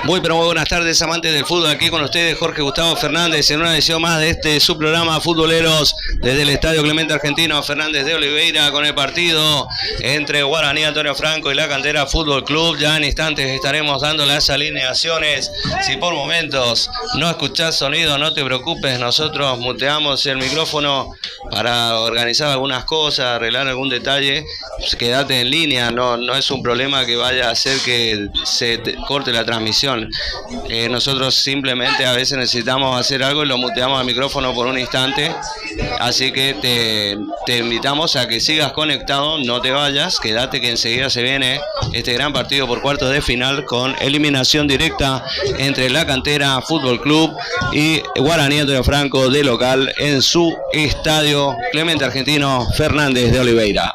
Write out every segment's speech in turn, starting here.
Muy pero muy buenas tardes, amantes del fútbol. Aquí con ustedes Jorge Gustavo Fernández en una edición más de este su programa Futboleros desde el Estadio Clemente Argentino Fernández de Oliveira, con el partido entre Guaraní Antonio Franco y la Cantera Fútbol Club. Ya en instantes estaremos dando las alineaciones. Si por momentos no escuchás sonido, no te preocupes, nosotros muteamos el micrófono para organizar algunas cosas, arreglar algún detalle. Pues quédate en línea, no es un problema que vaya a hacer que corte la transmisión. Nosotros simplemente a veces necesitamos hacer algo y lo muteamos al micrófono por un instante. Así que te invitamos a que sigas conectado, no te vayas, quédate que enseguida se viene este gran partido por cuartos de final con eliminación directa entre la Cantera Fútbol Club y Guaraní Antonio Franco de local en su estadio Clemente Argentino Fernández de Oliveira.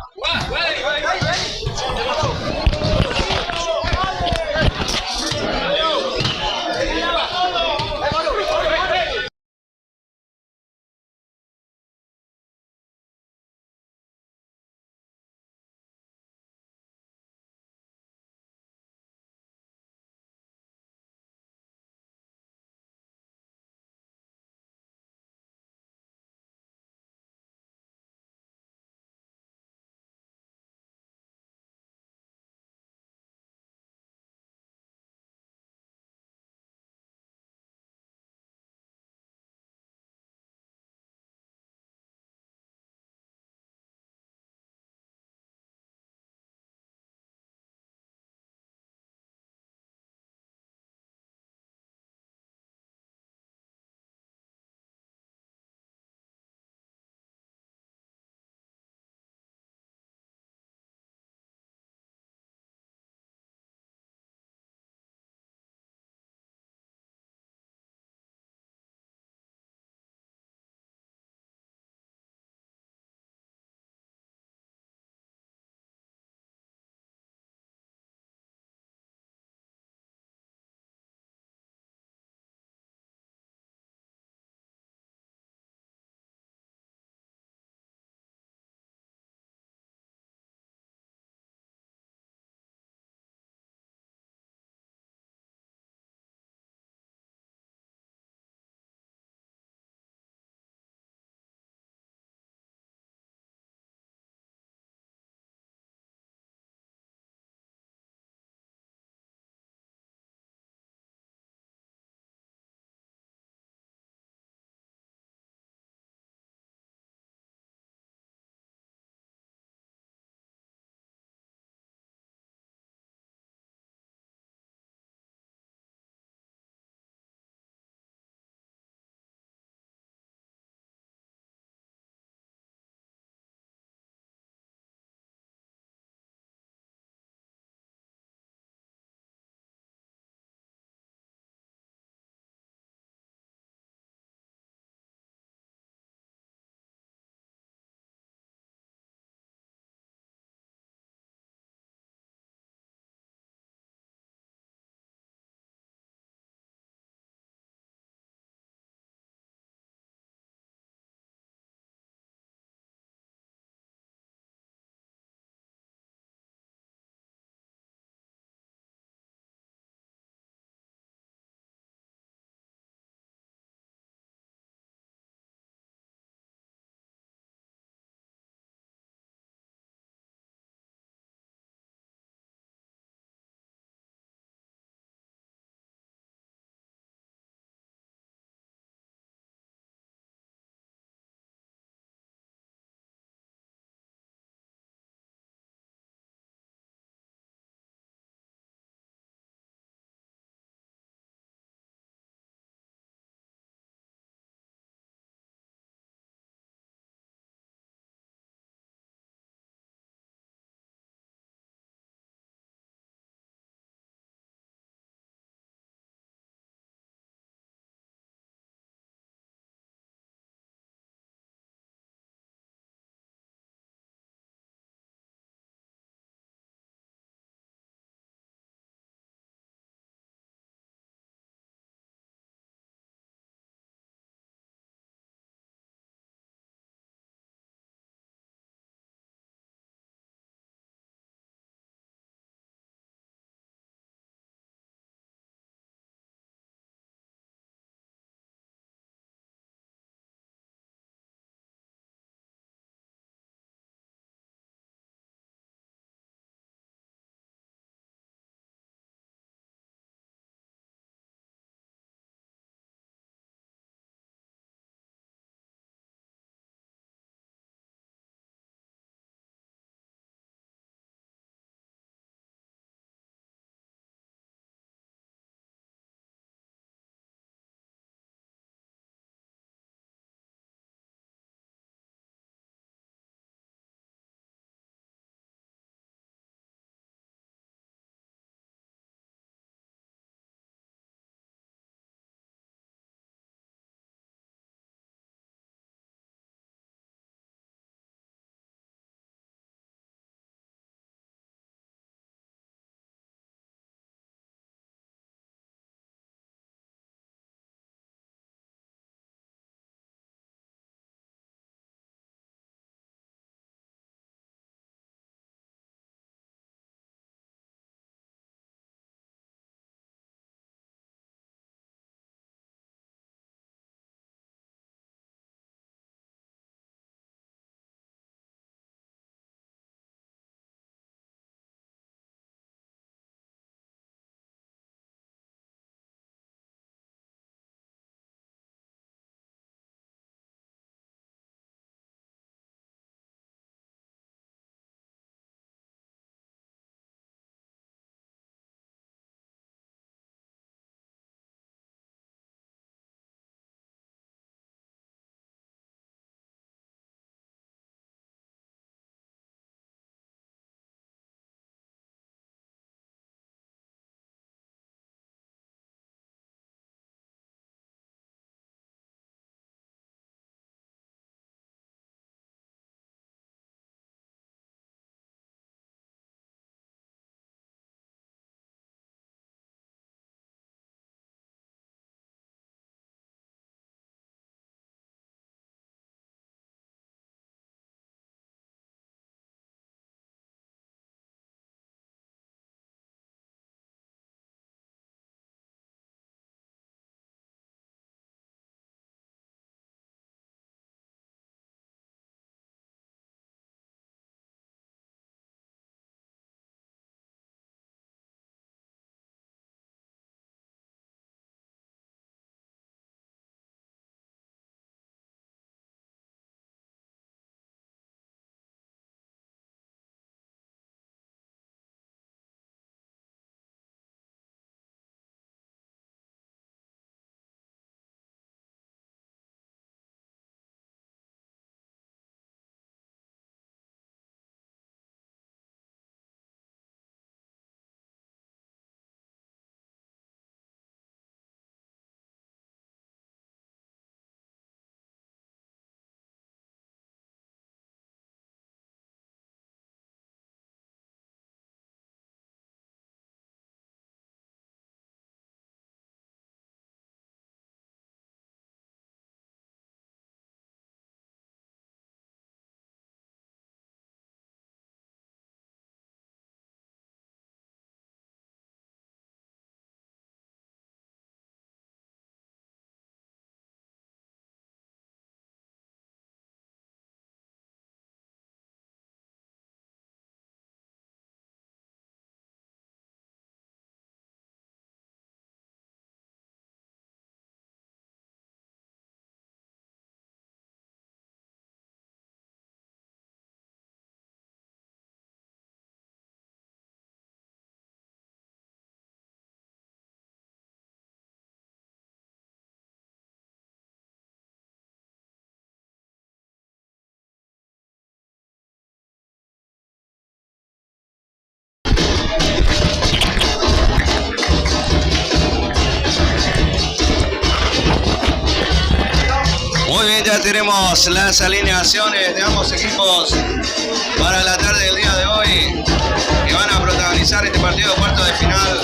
Muy bien, ya tenemos las alineaciones de ambos equipos para la tarde del día de hoy, que van a protagonizar este partido de cuarto de final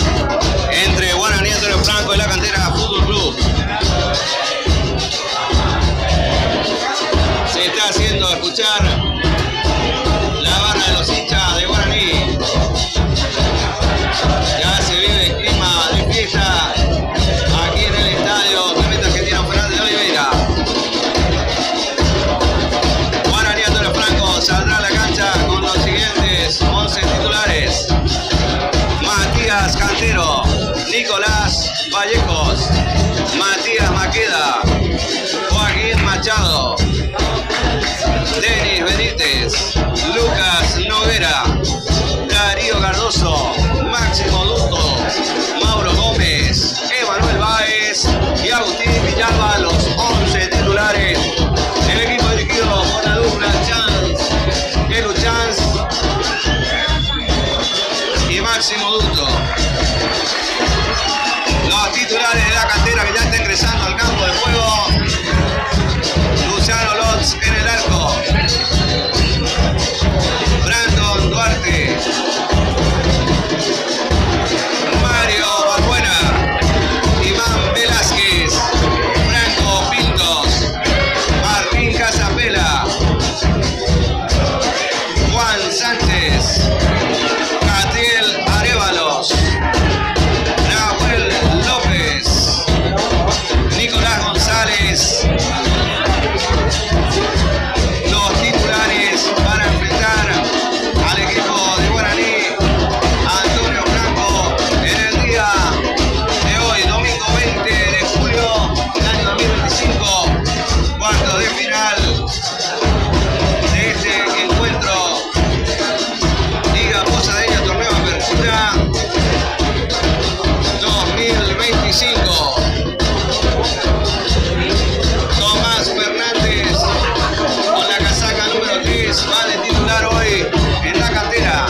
entre Guaraní Antonio Franco y la Cantera Fútbol Club. Se está haciendo escuchar la barra de los hinchas de Guaraní. Ya se vive el clima de fiesta aquí en el estadio Clemente Argentino Fernández de Oliveira. Guaraní Antonio Franco saldrá a la cancha con los siguientes 11 titulares: Matías Cantero, Nicolás Vallejos, Matías Maqueda, Joaquín Machado, Denis Benítez, Lucas Noguera, Darío Cardoso, Máximo Duto, Mauro Gómez, Emanuel Báez y Agustín Villalba, los 11 titulares del equipo dirigido por la dupla Elu Chance y Máximo Duto. Los titulares de la Cantera que ya está ingresando al campo de juego: Luciano Lotz en el arco, Brandon Duarte, Mario Balbuena, Iván Velázquez, Franco Pintos, Martín Casapela, Juan Sánchez, Catiel Arévalos, Nahuel López, Nicolás González. Los titulares para enfrentar al equipo de Guaraní Antonio Franco en el día de hoy, domingo 20 de julio del año 2025, cuartos de final de este encuentro Liga Posadeña Torneo Apertura 2025. Tomás Fernández con la casaca número 3 va de titular hoy en la Cantera.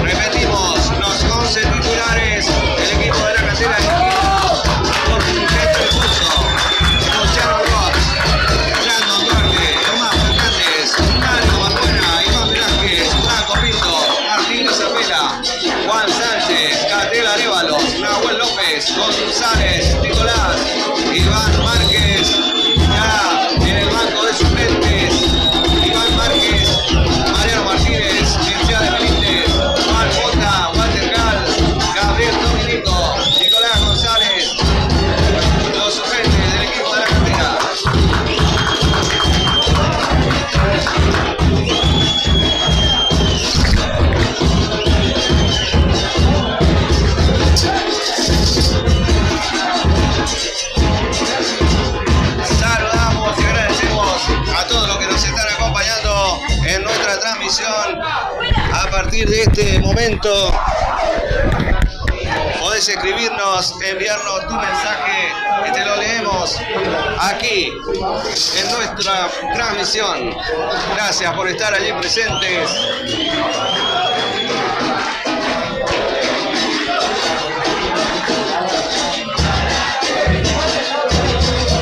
Repetimos, los 11 titulares del equipo de la Cantera dirigido por Fulgencio Puzo, Luciano Ross, Brandon Duarte, Tomás Fernández, Mario Balbuena, Iván Velázquez, Franco Pinto, Martín Casapela, Juan Sánchez, Catiel Arévalos, Nahuel López, González, Nicolás, Iván Márquez. Ya en el banco de suplentes: Iván Márquez, Mariano Martínez, Mircea de Benítez, Juan Mota, Walter Gal, Gabriel Dominico, Nicolás González, los suplentes del equipo de la Cantera. Saludamos y agradecemos a todos los que nos están acompañando en nuestra transmisión. A partir de este momento podés escribirnos, enviarnos tu mensaje y te lo leemos aquí en nuestra transmisión. Gracias por estar allí presentes.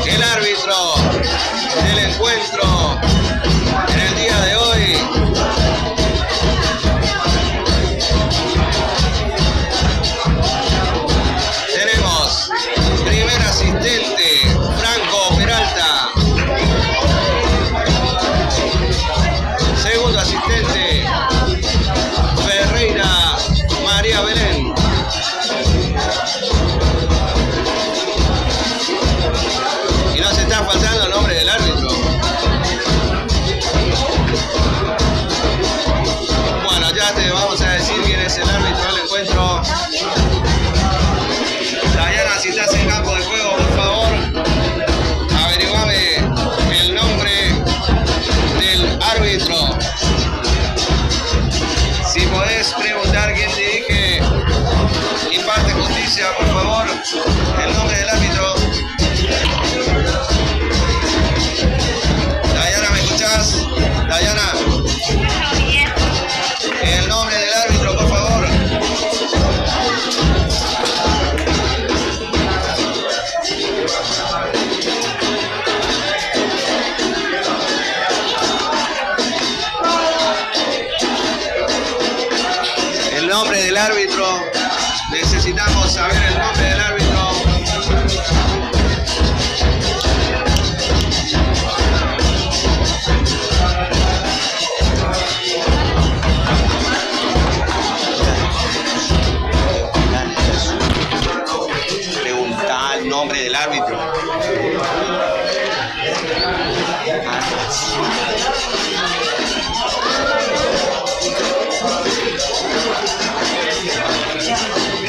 El árbitro del encuentro en el día de hoy tenemos primer asistente Franco Peralta, segundo asistente Ferreira María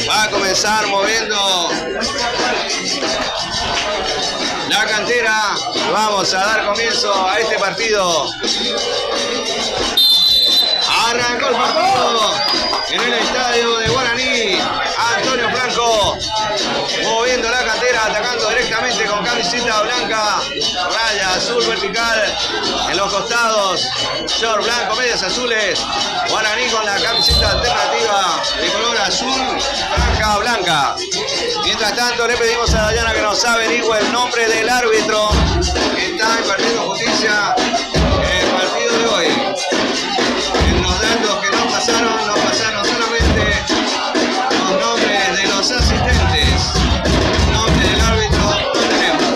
Va a comenzar moviendo la cantera. Vamos a dar comienzo a este partido. Arrancó el partido en el estadio de Guaraní. Antonio Franco moviendo la cantera, atacando directamente con camiseta blanca, raya azul vertical en los costados, short blanco, medias azules. Guaraní con la camiseta alternativa de color azul, franja blanca. Mientras tanto le pedimos a Dayana que nos averigüe el nombre del árbitro que está impartiendo justicia en el partido de hoy. En los datos que nos pasaron solamente los nombres de los asistentes. El nombre del árbitro no tenemos.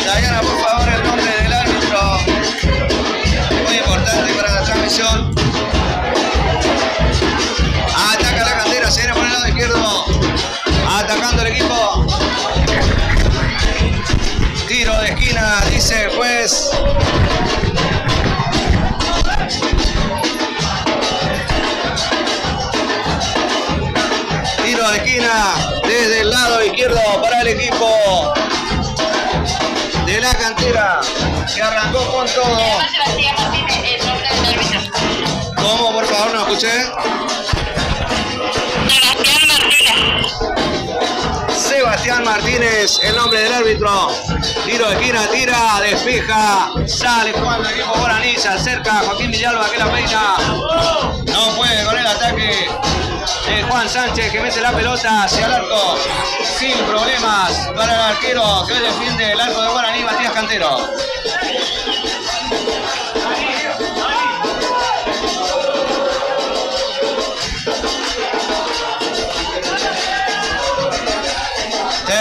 Dayana, por favor, el nombre del árbitro. Muy importante para la transmisión. Ataca la cantera, se viene por el lado izquierdo. Atacando el equipo. Tiro de esquina, dice el juez. Tiro de esquina desde el lado izquierdo para el equipo de la cantera que arrancó con todo. Sebastián Martínez, el nombre del árbitro. ¿Cómo? Por favor, no escuché. Sebastián Martínez. Sebastián Martínez, el nombre del árbitro. Tiro de esquina, tira, despeja, sale jugando el equipo Guaraní, se acerca Joaquín Villalba que la peina. No puede con el ataque de Juan Sánchez que mete la pelota hacia el arco sin problemas para el arquero que defiende el arco de Guaraní, Matías Cantero.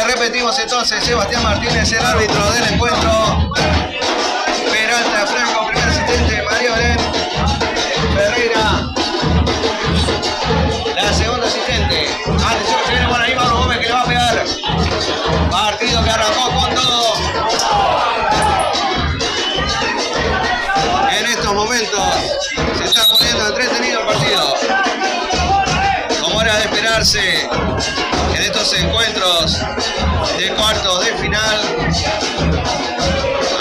Repetimos entonces, Sebastián Martínez, el árbitro del encuentro. Peralta Franco, primer asistente, María Belén Ferreira, la segunda asistente. Atención, se viene por ahí Mauro Gómez que le va a pegar. Partido que arrancó con todo. En estos momentos se está poniendo entretenido el partido, como era de esperarse en estos encuentros de cuartos de final.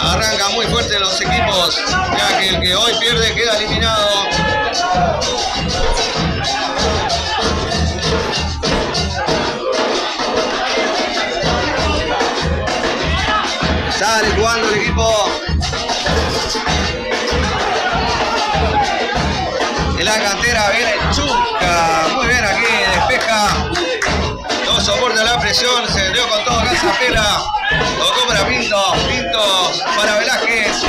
Arrancan muy fuerte los equipos, ya que el que hoy pierde queda eliminado. Sale jugando el equipo de la cantera, viene Chuca, muy bien aquí, despeja. No soporta la presión, se dio con todo Casapela. Tocó para Pinto, Pinto para Velázquez.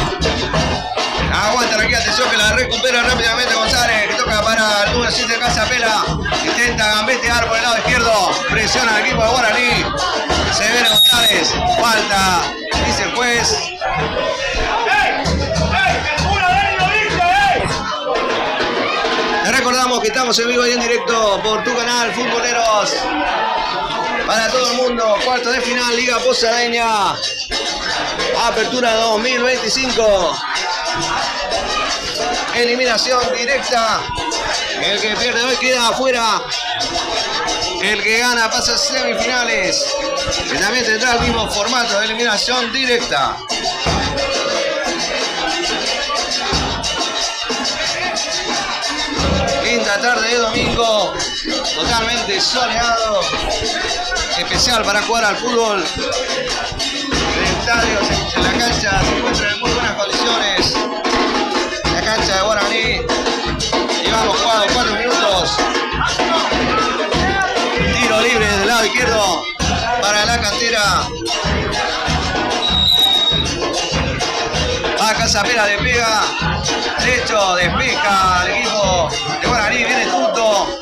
Aguantan aquí, atención que la recupera rápidamente González, que toca para el número 7 de Casapela. Intenta gambetear por el lado izquierdo. Presiona al equipo de Guaraní. Se viene González. Falta, dice el juez. Te recordamos que estamos en vivo y en directo por tu canal Futboleros. Para todo el mundo, cuartos de final, Liga Posadeña, Apertura 2025. Eliminación directa. El que pierde hoy queda afuera. El que gana pasa a semifinales. Que también tendrá el mismo formato de eliminación directa. Linda tarde de domingo, totalmente soleado, especial para jugar al fútbol. El estadio, en la cancha se encuentra en muy buenas condiciones. La cancha de Guaraní. Llevamos jugado 4 minutos. Tiro libre desde el lado izquierdo para la cantera. Va Casapela, despega. Derecho, despeja el equipo de Guaraní. Viene Tuto.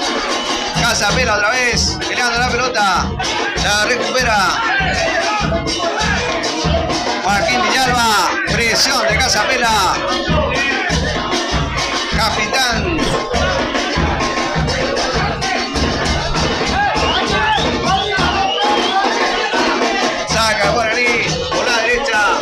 Casapela otra vez. Peleando la pelota. La recupera Joaquín Villalba. Presión de Casapela. Capitán. Saca Guaraní por la derecha.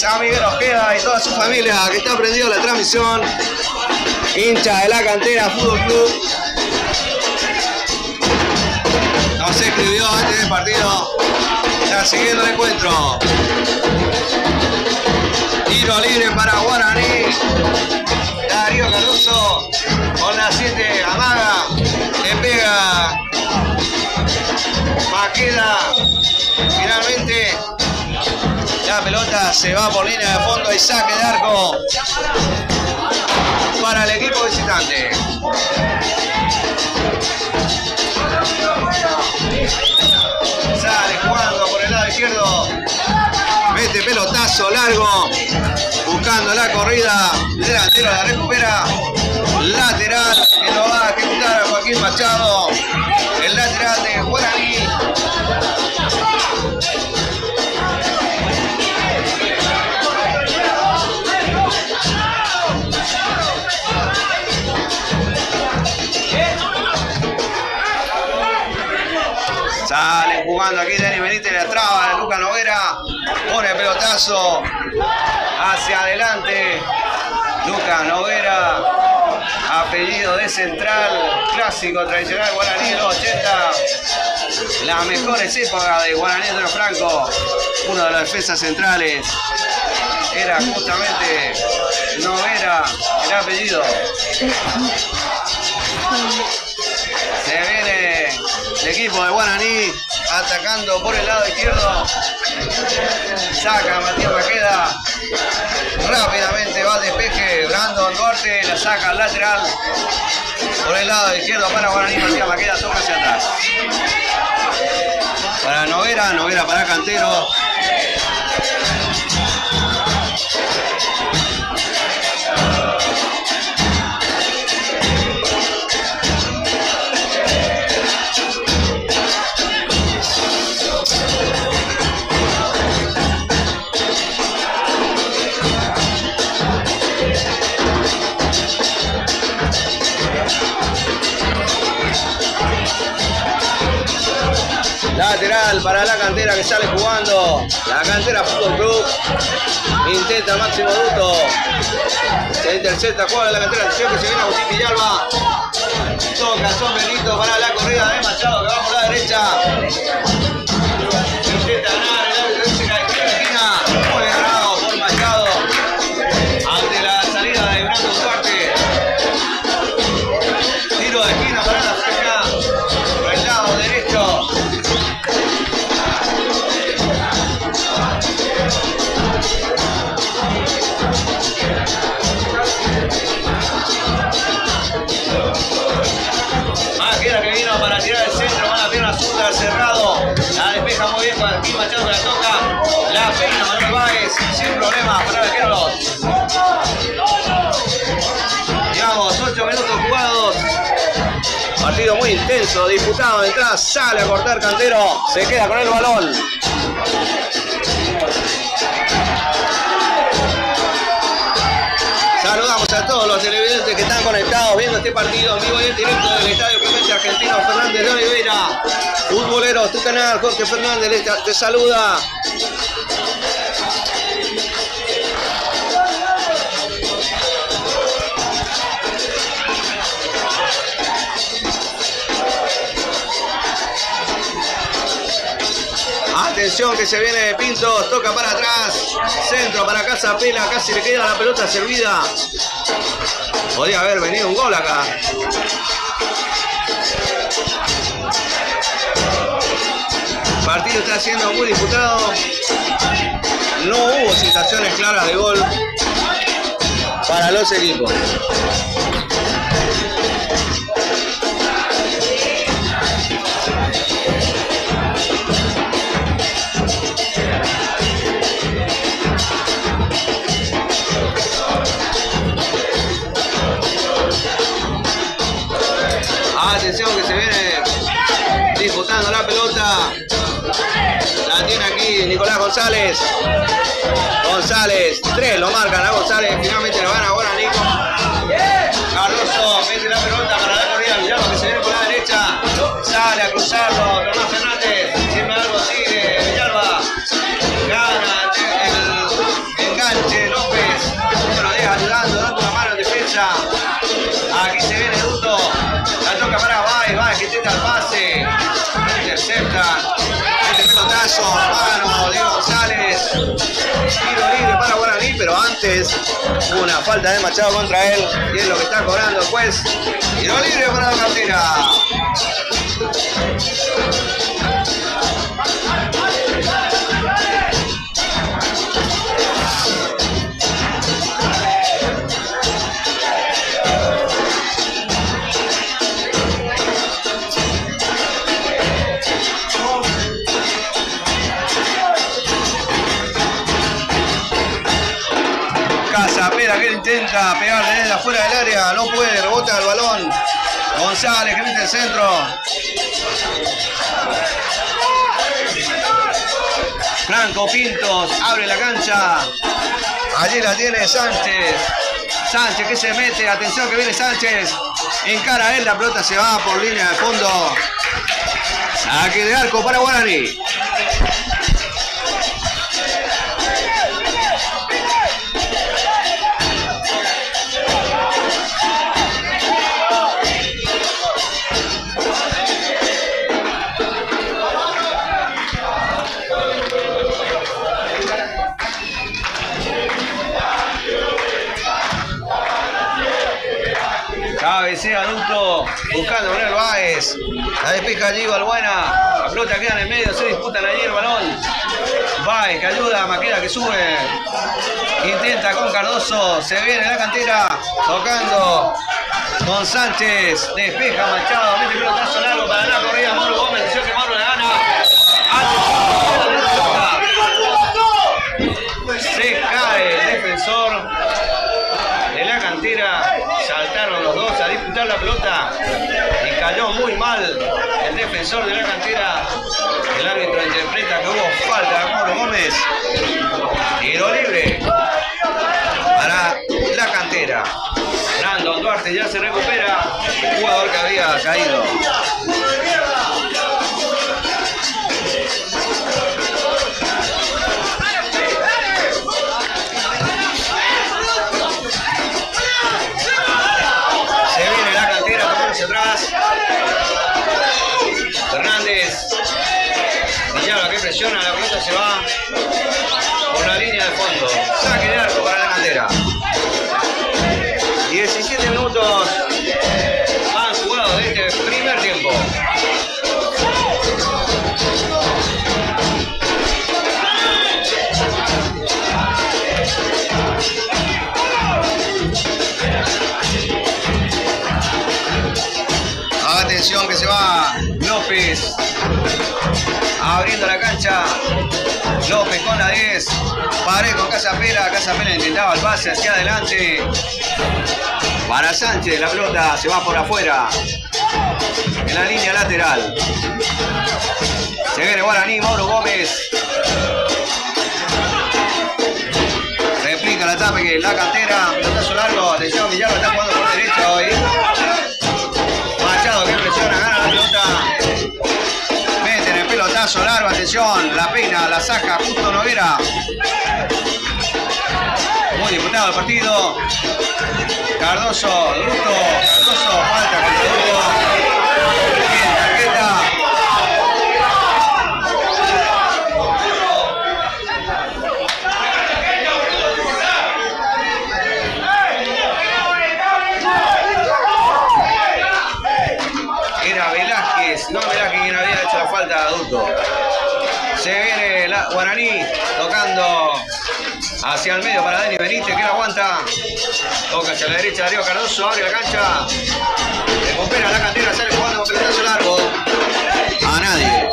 Feliz a Miguel Ojeda y toda su familia que está prendido la transmisión. Hincha de la Cantera Fútbol Club. Nos escribió antes del partido. Está siguiendo el encuentro. Tiro libre para Guaraní. Darío Caruso con la 7 amaga. Le pega Maqueda. Finalmente la pelota se va por línea de fondo y saque de arco para el equipo visitante. Sale jugando por el lado izquierdo. Mete pelotazo largo. Buscando la corrida. Delantero la recupera. Lateral que lo va a ejecutar a Joaquín Machado. El lateral de Guaraní. Sale jugando aquí Dani Benítez, la traba de Lucas Noguera. Pone el pelotazo hacia adelante. Lucas Noguera, apellido de central, clásico tradicional Guaraní de los 80. Las mejores épocas de Guaraní de los Franco. Uno de las defensas centrales era justamente Noguera, el apellido. Se viene el equipo de Guaraní atacando por el lado izquierdo. Saca Matías Maqueda. Rápidamente va al despeje. Brandon Duarte la saca al lateral. Por el lado izquierdo para Guaraní. Matías Maqueda toca hacia atrás. Para Noguera. Noguera para Cantero. Lateral para la Cantera que sale jugando. La Cantera Fútbol Club. Intenta Máximo Duto. Se intercepta, juega la Cantera. Atención que se viene Agustín Villalba. Toca sombrerito para la corrida de Machado que va por la derecha. Intenta ganar el árbitro dice que la esquina. Muy ganado por Machado. Ante la salida de Brandon Duarte. Tiro de esquina para la franja. Por el lado derecho. Maqueda que vino para tirar el centro con la pierna zurda cerrado. La despeja muy bien Joaquín Machado que la toca. La peina Manuel Báez sin problema para el arquero. Llevamos 8 minutos jugados. Partido muy intenso, disputado de entrada. Sale a cortar Cantero. Se queda con el balón. Saludamos a todos los televidentes que están conectados viendo este partido en vivo y en directo del Estadio Clemente Argentino Fernández de Oliveira. Futboleros, tu canal, Jorge Fernández te saluda. Atención que se viene de Pintos, toca para atrás, centro para Casa Pela, casi le queda la pelota servida. Podría haber venido un gol acá. El partido está siendo muy disputado. No hubo situaciones claras de gol para los equipos. Atención que se viene disputando la pelota. La tiene aquí Nicolás González. González, 3 lo marcan a González. Finalmente lo van a Guaraní. Cardoso mete la pelota para la corrida. Villalba que se viene por la derecha. Sale a cruzarlo. Tomás Fernández. Sin embargo sigue Villalba. Gana el cancha. Aquí se viene Duto. La toca para Baez que intenta el pase. Intercepta. Este pelotazo. Mano de González. Tiro libre para Guaraní, pero antes una falta de Machado contra él. Y es lo que está cobrando el juez. Tiro libre para la cantera. Casapera que intenta pegar desde afuera del área, no puede, rebota el balón. González que mete el centro. Franco Pintos abre la cancha. Allí la tiene Sánchez. Sánchez que se mete, atención que viene Sánchez. Encara a él, la pelota se va por línea de fondo. Saque de arco para Guaraní. Cabecea Duto, buscando a Manuel Baez. La despeja allí Balbuena. La pelota queda en el medio, se disputan allí el balón. Baez que ayuda, Maqueda que sube. Intenta con Cardoso, se viene la cantera. Tocando con Sánchez. Despeja Machado, mete pelotazo largo para la corrida. Mauro Gómez, atención que Mauro le gana. Se cae el defensor de la cantera. Saltaron los dos a disputar la pelota y cayó muy mal el defensor de la cantera. El árbitro interpreta que hubo falta de Mauro Gómez. Tiro libre para la cantera. Brandon Duarte ya se recupera, jugador que había caído. Atrás Fernández. Villalba que presiona, la pelota se va por la línea de fondo. Saque de arco para la cantera. 17 minutos han jugado de este primer tiempo. Atención que se va López abriendo la cancha. López con la 10. Pared con Casapera. Casapera intentaba el pase hacia adelante. Para Sánchez, la pelota se va por afuera. En la línea lateral. Se viene Guaraní, Mauro Gómez. Replica el ataque, la cantera. Pelotazo largo. Atención, Villalba está jugando por derecha hoy. Machado que presiona, gana la pelota. Meten el pelotazo largo, atención. La pena, la saca Justo Noguera. Muy disputado el partido. Cardoso, Duto. Cardoso, falta contra Duto. Bien, tarjeta. No, Velázquez quien había hecho la falta a Duto. Se viene la Guaraní tocando hacia el medio para Dani Benítez que la aguanta. Toca hacia la derecha Darío Cardoso, abre la cancha. Recupera la cantera, sale jugando con pelotazo largo. A nadie.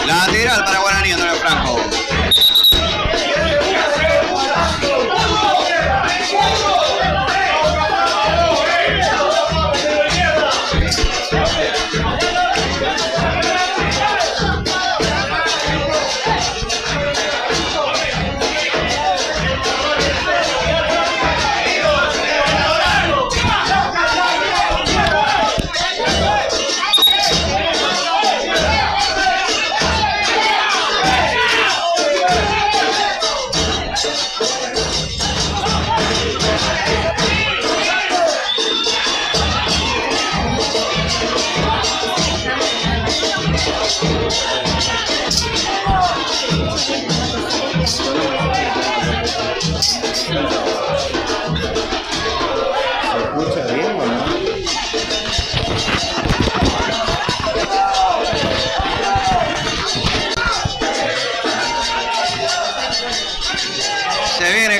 Lateral para Guaraní, Antonio Franco.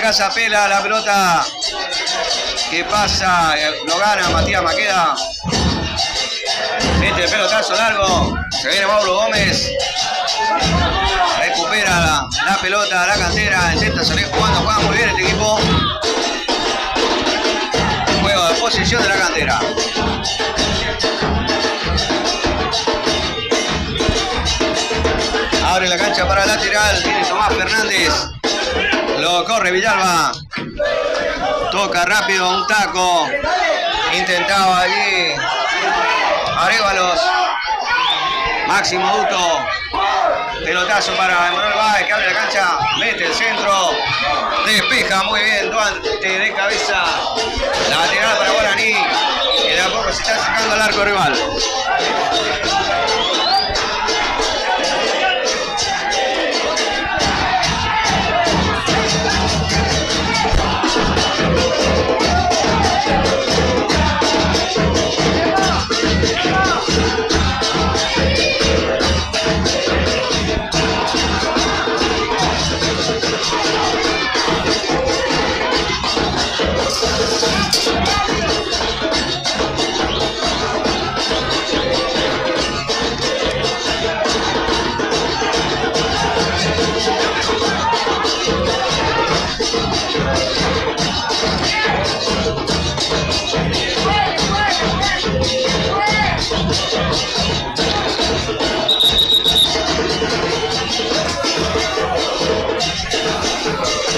Casa Pela, la pelota que pasa, lo gana Matías Maqueda. Mete el pelotazo largo, se viene Mauro Gómez. Recupera la pelota, la cantera, intenta salir jugando, juega muy bien este equipo. Juego de posición de la cantera. Abre la cancha para el lateral, tiene Tomás Fernández. Lo corre Villalba. Toca rápido, un taco. Intentaba allí Arévalos. Máximo Duto. Pelotazo para Emanuel Báez que abre la cancha. Mete el centro. Despeja muy bien Duarte de cabeza. Lateral para Guaraní. Y de a poco se está acercando al arco rival.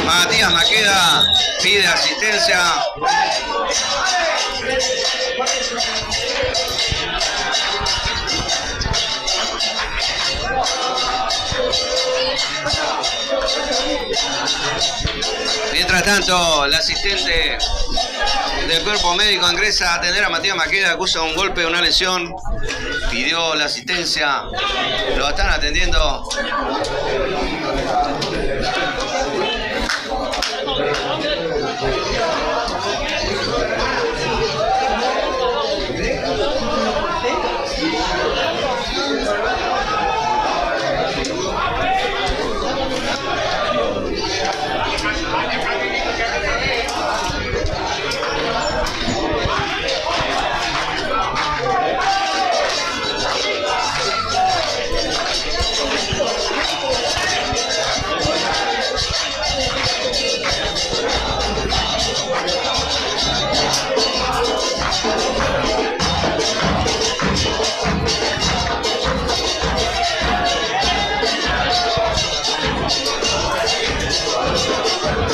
Matías Maqueda pide asistencia. Mientras tanto, el asistente del cuerpo médico ingresa a atender a Matías Maqueda, acusa un golpe, una lesión, pidió la asistencia, lo están atendiendo.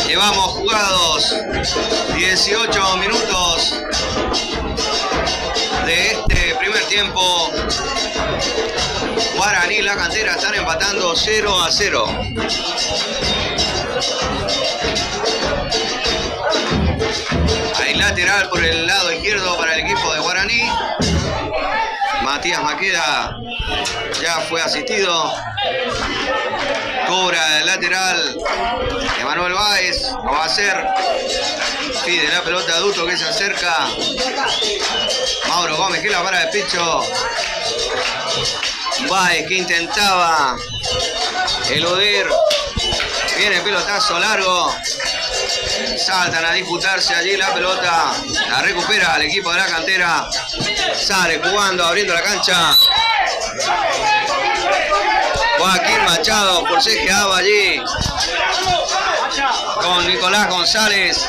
Llevamos jugados 18 minutos de este primer tiempo. Guaraní y la cantera están empatando 0-0. Hay lateral por el lado izquierdo para el equipo de Guaraní. Matías Maqueda ya fue asistido. Cobra el lateral Emanuel Báez, lo va a hacer. Pide la pelota a Duto que se acerca. Mauro Gómez que la para de pecho. Báez que intentaba eludir. Viene el pelotazo largo. Saltan a disputarse allí la pelota. La recupera el equipo de la cantera. Sale jugando, abriendo la cancha. Joaquín Machado forcejeaba allí con Nicolás González.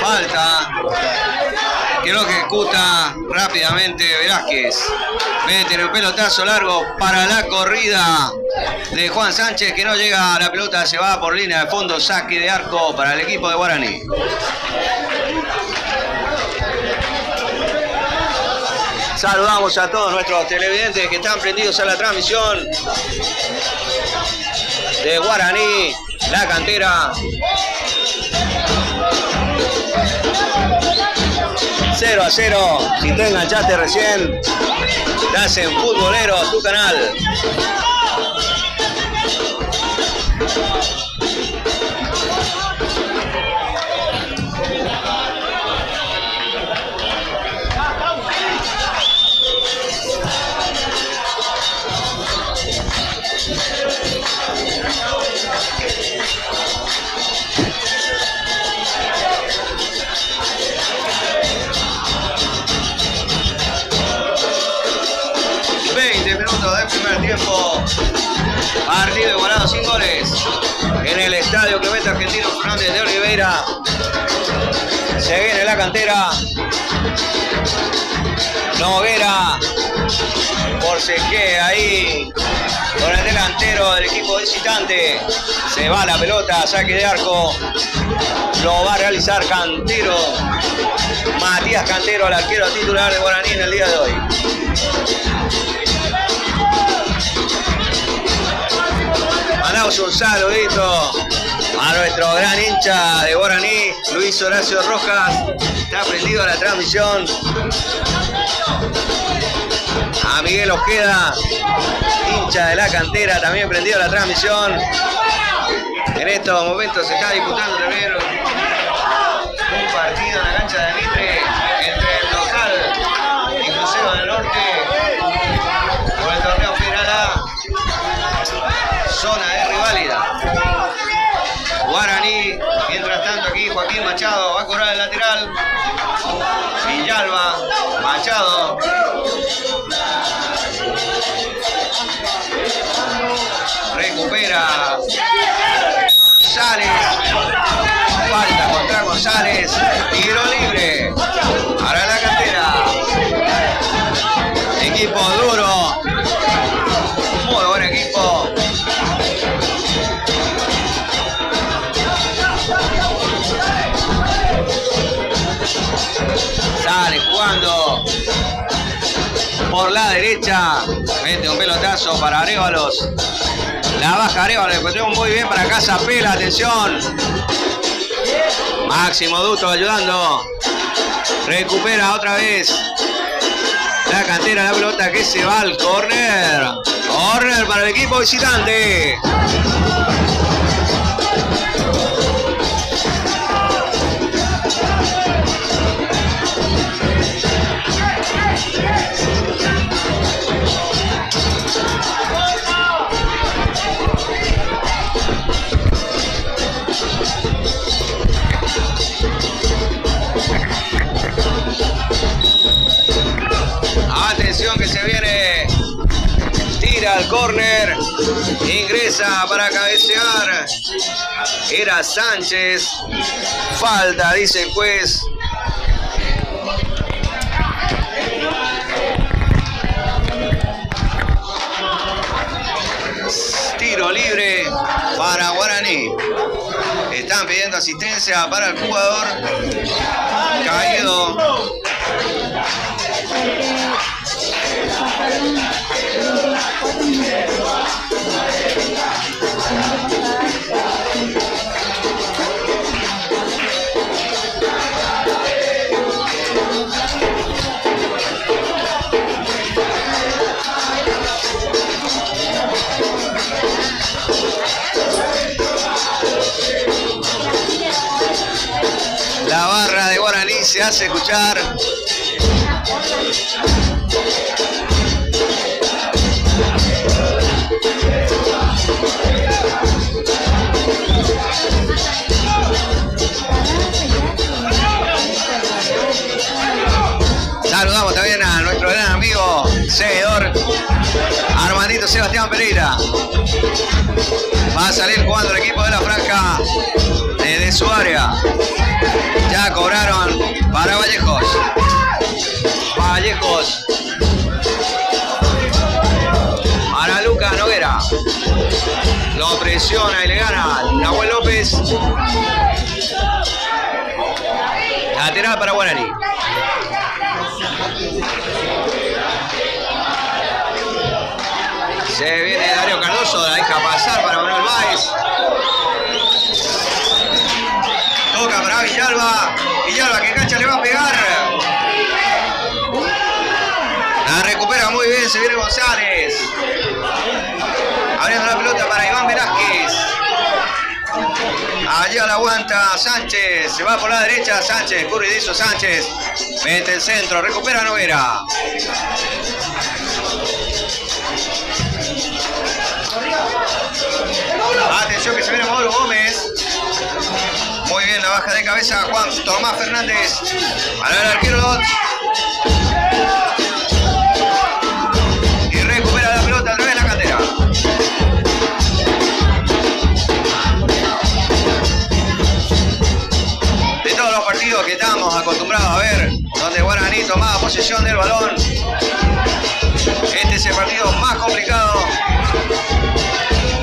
Falta que lo ejecuta rápidamente Velázquez. Mete el pelotazo largo para la corrida de Juan Sánchez que no llega a la pelota, se va por línea de fondo, saque de arco para el equipo de Guaraní. Saludamos a todos nuestros televidentes que están prendidos a la transmisión de Guaraní, la cantera. 0-0. Si te enganchaste recién, estás en Futboleros, tu canal. Estadio Clemente Argentino Fernández de Oliveira. Se viene la cantera. Noguera. Por se queda ahí con el delantero del equipo visitante. Se va la pelota, saque de arco. Lo va a realizar Cantero. Matías Cantero, el arquero titular de Guaraní en el día de hoy. Mandamos un saludito a nuestro gran hincha de Guaraní, Luis Horacio Rojas. Está prendido a la transmisión. A Miguel Ojeda, hincha de la cantera, también prendido a la transmisión. En estos momentos se está disputando también un partido en la cancha de Mitre entre el local y Crucero del Norte por el torneo Federal A, zona de riválida. Guaraní, mientras tanto aquí Joaquín Machado va a cobrar el lateral. Villalba, Machado. Recupera González. Falta contra González. Tiro libre. Para la cantera. Equipo duro. Muy buen equipo. Sale jugando por la derecha. Mete un pelotazo para Arévalos. La baja Arévalos, le encontró muy bien para Casa Pela. Atención. Máximo Duto ayudando. Recupera otra vez la cantera, la pelota que se va al córner. Córner para el equipo visitante. Atención que se viene. Tira al córner. Ingresa para cabecear. Era Sánchez. Falta, dice el juez. Tiro libre para Guaraní. Están pidiendo asistencia para el jugador caído. La barra de Guaraní se hace escuchar. Saludamos también a nuestro gran amigo, seguidor, Armandito Sebastián Pereira. Va a salir jugando el equipo de la franja desde su área. Ya cobraron para Vallejos. Vallejos. Para Lucas Noguera. Lo presiona y le gana Nahuel López. Lateral para Guaraní. Se viene Darío Cardoso, la deja pasar para Manuel Báez. Toca para Villalba. Villalba que cancha le va a pegar. La recupera muy bien, se viene González. Abriendo la pelota para Iván Velázquez. Allá la aguanta Sánchez. Se va por la derecha Sánchez. Curridizo Sánchez. Mete el centro. Recupera Noguera. Atención que se viene Mauro Gómez. Muy bien la baja de cabeza Juan Tomás Fernández. Para el arquero. Y recupera la pelota a través de la cantera. posesión del balón. Este es el partido más complicado,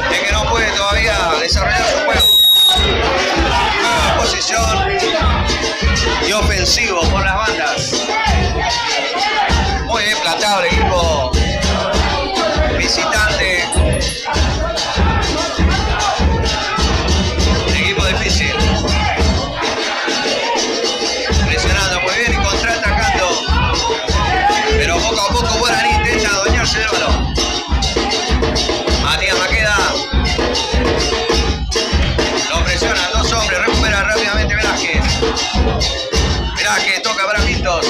de que no puede todavía desarrollar su juego. Nueva posesión y ofensivo por las bandas. Muy bien plantado el equipo visitante. Equipo difícil. Presionando muy bien y contraatacando. Pero poco a poco Guaraní intenta adueñarse del balón. Matías Maqueda. Lo presionan dos hombres. Recupera rápidamente Velázquez. Velázquez toca para Pintos.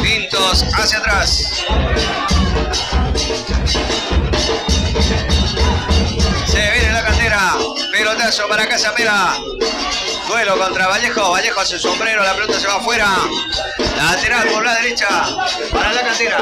Pintos hacia atrás. Se viene la cantera. Pelotazo para Casapera. Duelo contra Vallejo. Vallejo hace el sombrero. La pelota se va afuera. Lateral por la derecha para la cantera.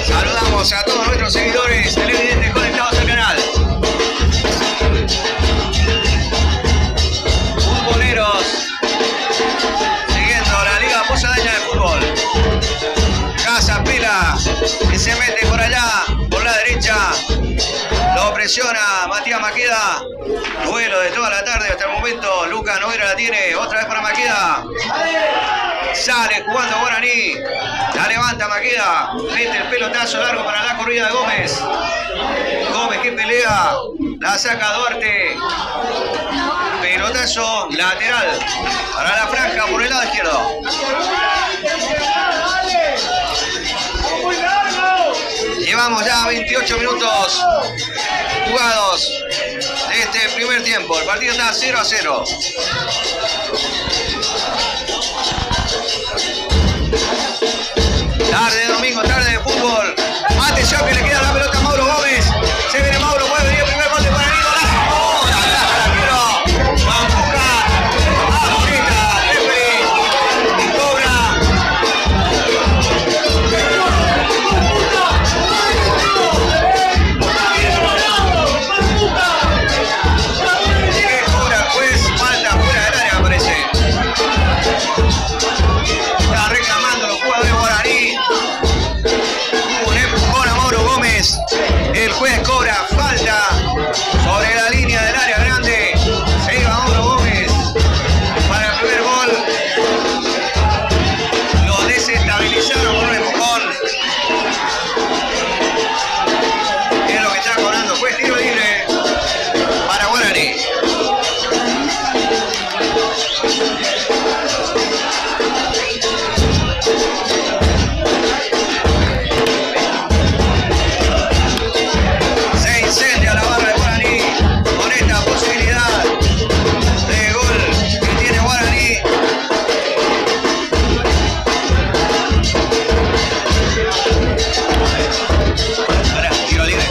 Saludamos a todos nuestros seguidores televidentes conectados al canal. Futboleros siguiendo la Liga Posadeña de Fútbol. Casapela que se mete por allá, por la derecha. Lo presiona Matías Maqueda. Duelo de toda la tarde hasta el momento. Lucas Noguera la tiene. Otra vez para Maqueda. Sale jugando Guaraní. La levanta Maqueda. Mete el pelotazo largo para la corrida de Gómez. Gómez que pelea. La saca Duarte. Pelotazo lateral para la franja por el lado izquierdo. Llevamos ya 28 minutos jugados de este primer tiempo. El partido está 0-0. Tarde de domingo, tarde de fútbol. Atención que le queda la pelota a Mauro Gómez. Se viene Mauro, puede venir el primer gol de Guaraní. ¡Oh! La quiero. Va a buscar. Ahorita, referee. Cobra. ¿Qué cobra el juez? Falta fuera del área, me parece. Está reclamando los jugadores Guaraní. Un empujón a Mauro Gómez. El juez cobra falta sobre la línea del área grande. Se iba Mauro Gómez para el primer gol. Lo desestabilizaron con un empujón. Es lo que está cobrando. Juez tiro libre para Guaraní. Se incendia la barra de Guaraní con esta posibilidad de gol que tiene Guaraní. Ahora, tiro libre.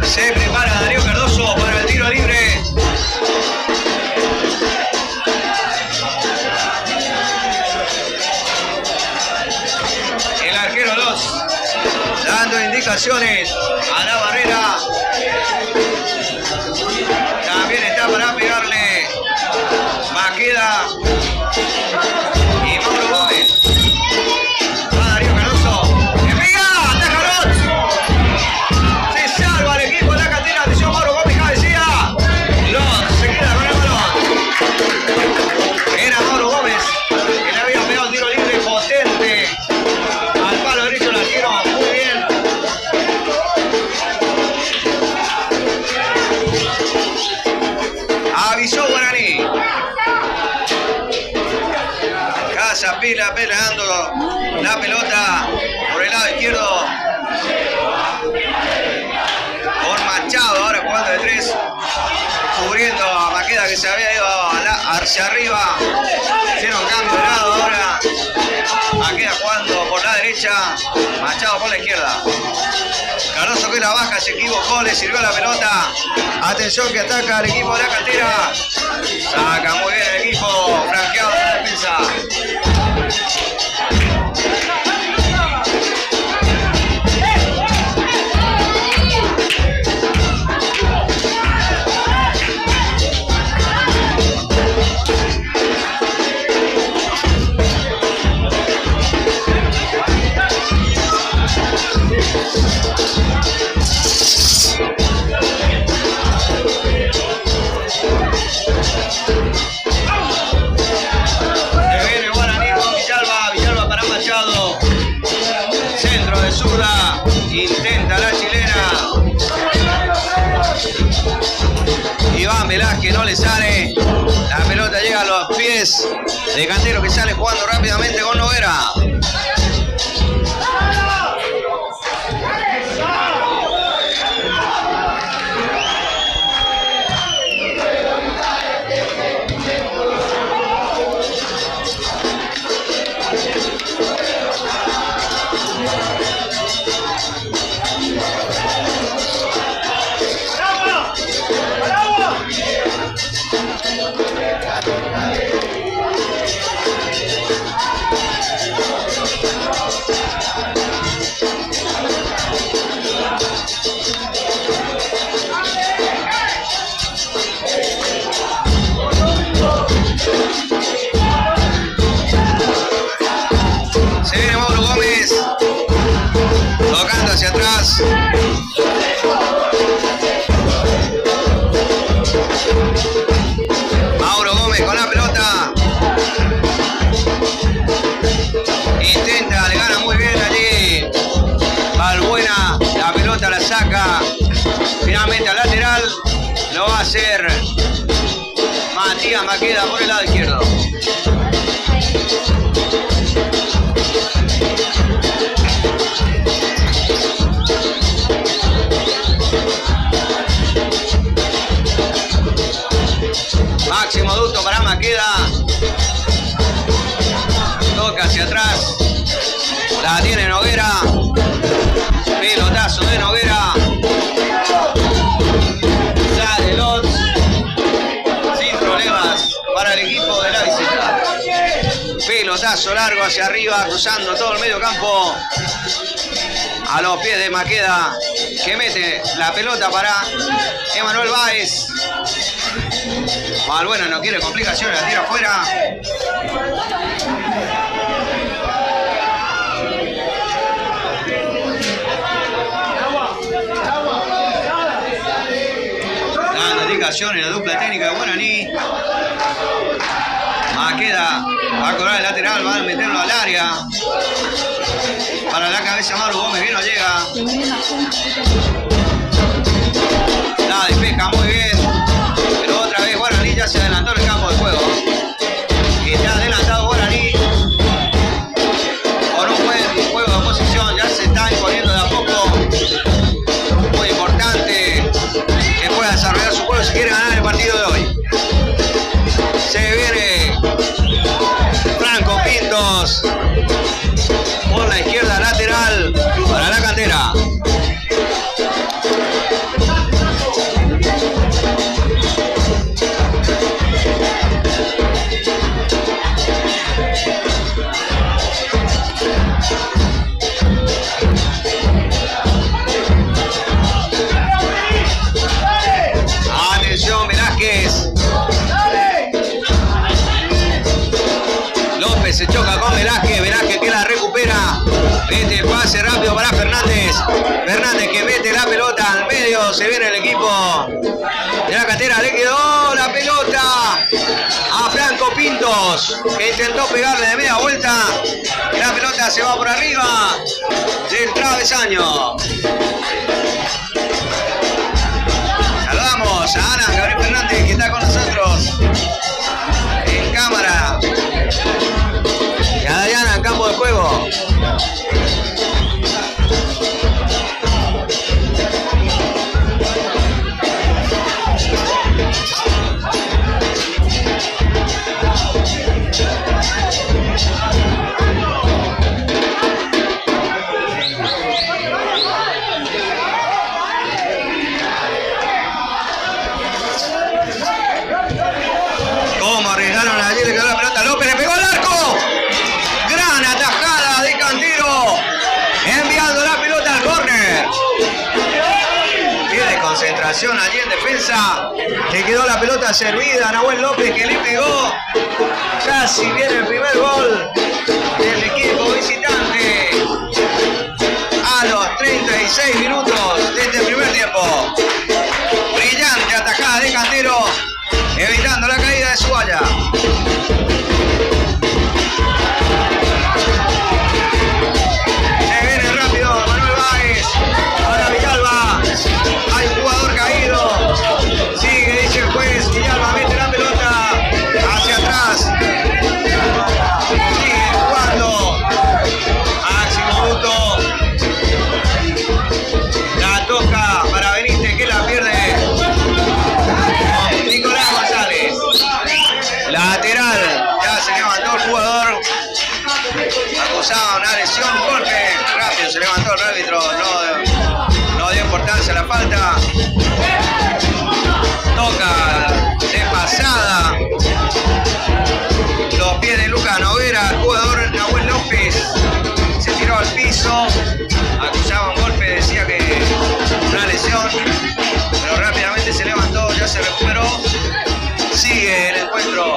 Se prepara Darío Cardoso para el tiro libre. El arquero Los dando indicaciones a la barrera. También está para pegarle Maqueda y Mauro Gómez. Va Darío Cardoso. ¡Que pega! ¡Ataca Los! Se salva el equipo de la cantera. Atención, Mauro Gómez, cabecilla. Los se queda con el balón. Era Mauro Gómez que le había pegado un tiro libre potente al palo derecho del arquero. Muy bien. Avisó Guaraní. Casapela peleando la pelota por el lado izquierdo. Con Machado ahora jugando de tres. Cubriendo a Maqueda que se había ido hacia arriba. Hicieron cambio de lado. derecha, Machado por la izquierda. Cardoso que la baja, se equivocó, le sirvió la pelota. Atención que ataca el equipo de la cantera. Saca muy bien el equipo, franqueado de la defensa. Intenta la chilena. Iván Velázquez no le sale. La pelota llega a los pies de Cantero, que sale jugando rápidamente con Noguera. Hacia atrás. Mauro Gómez con la pelota. Intenta, le gana muy bien allí. Balbuena, la pelota la saca. Finalmente al lateral. Lo va a hacer Matías Maqueda por el lado izquierdo. Máximo Duto para Maqueda. Toca hacia atrás. La tiene Noguera. Pelotazo de Noguera. Sale Lotz. Sin problemas para el equipo de la visita. Pelotazo largo hacia arriba, cruzando todo el medio campo. A los pies de Maqueda, que mete la pelota para Emanuel Báez. Balbuena no quiere complicaciones, la tira afuera. Dando indicaciones la dupla técnica de Guaraní. Maqueda va a cobrar el lateral, va a meterlo al área. Para la cabeza Mauro Gómez, que no llega. La despeja muy bien. Pero otra vez Guaraní ya se adelantó en el campo de juego. Y ya adelantado Guaraní. Con un buen juego de posición, ya se está imponiendo de a poco. Muy importante que pueda desarrollar su juego si quiere ganar el partido de hoy. Se viene Franco Pintos por la izquierda lateral para la cantera. Atención Velázquez. López se choca con Velázquez. Velázquez que la recupera. Mete el pase rápido para Fernández. Fernández que mete la pelota al medio. Se viene el equipo de la cantera. Le quedó la pelota a Franco Pintos, que intentó pegarle de media vuelta. La pelota se va por arriba del travesaño. Saludamos a Ana Gabriel Fernández, que está con nosotros en cámara. Y a Dayana en campo de juego. recuperación allí en defensa. Le quedó la pelota servida a Nahuel López, que le pegó. Casi viene el primer gol del equipo visitante a los 36 minutos de este primer tiempo. Brillante atajada de Cantero, evitando la caída de Zubaya. Se viene rápido Manuel Báez. Ahora Villalba. Hay un jugador caído. Sigue, dice el juez. Villalba mete la pelota hacia atrás. Sigue jugando. Máximo Bruto. La toca para Benítez, que la pierde. Nicolás González. Lateral. Ya se levantó el jugador. Acusaba una lesión, un golpe. Rápido se levantó el árbitro. No dio importancia a la falta. Toca de pasada los pies de Lucas Noguera. El jugador Nahuel López se tiró al piso. Acusaba un golpe, decía que una lesión. Pero rápidamente se levantó, ya se recuperó. Sigue el encuentro.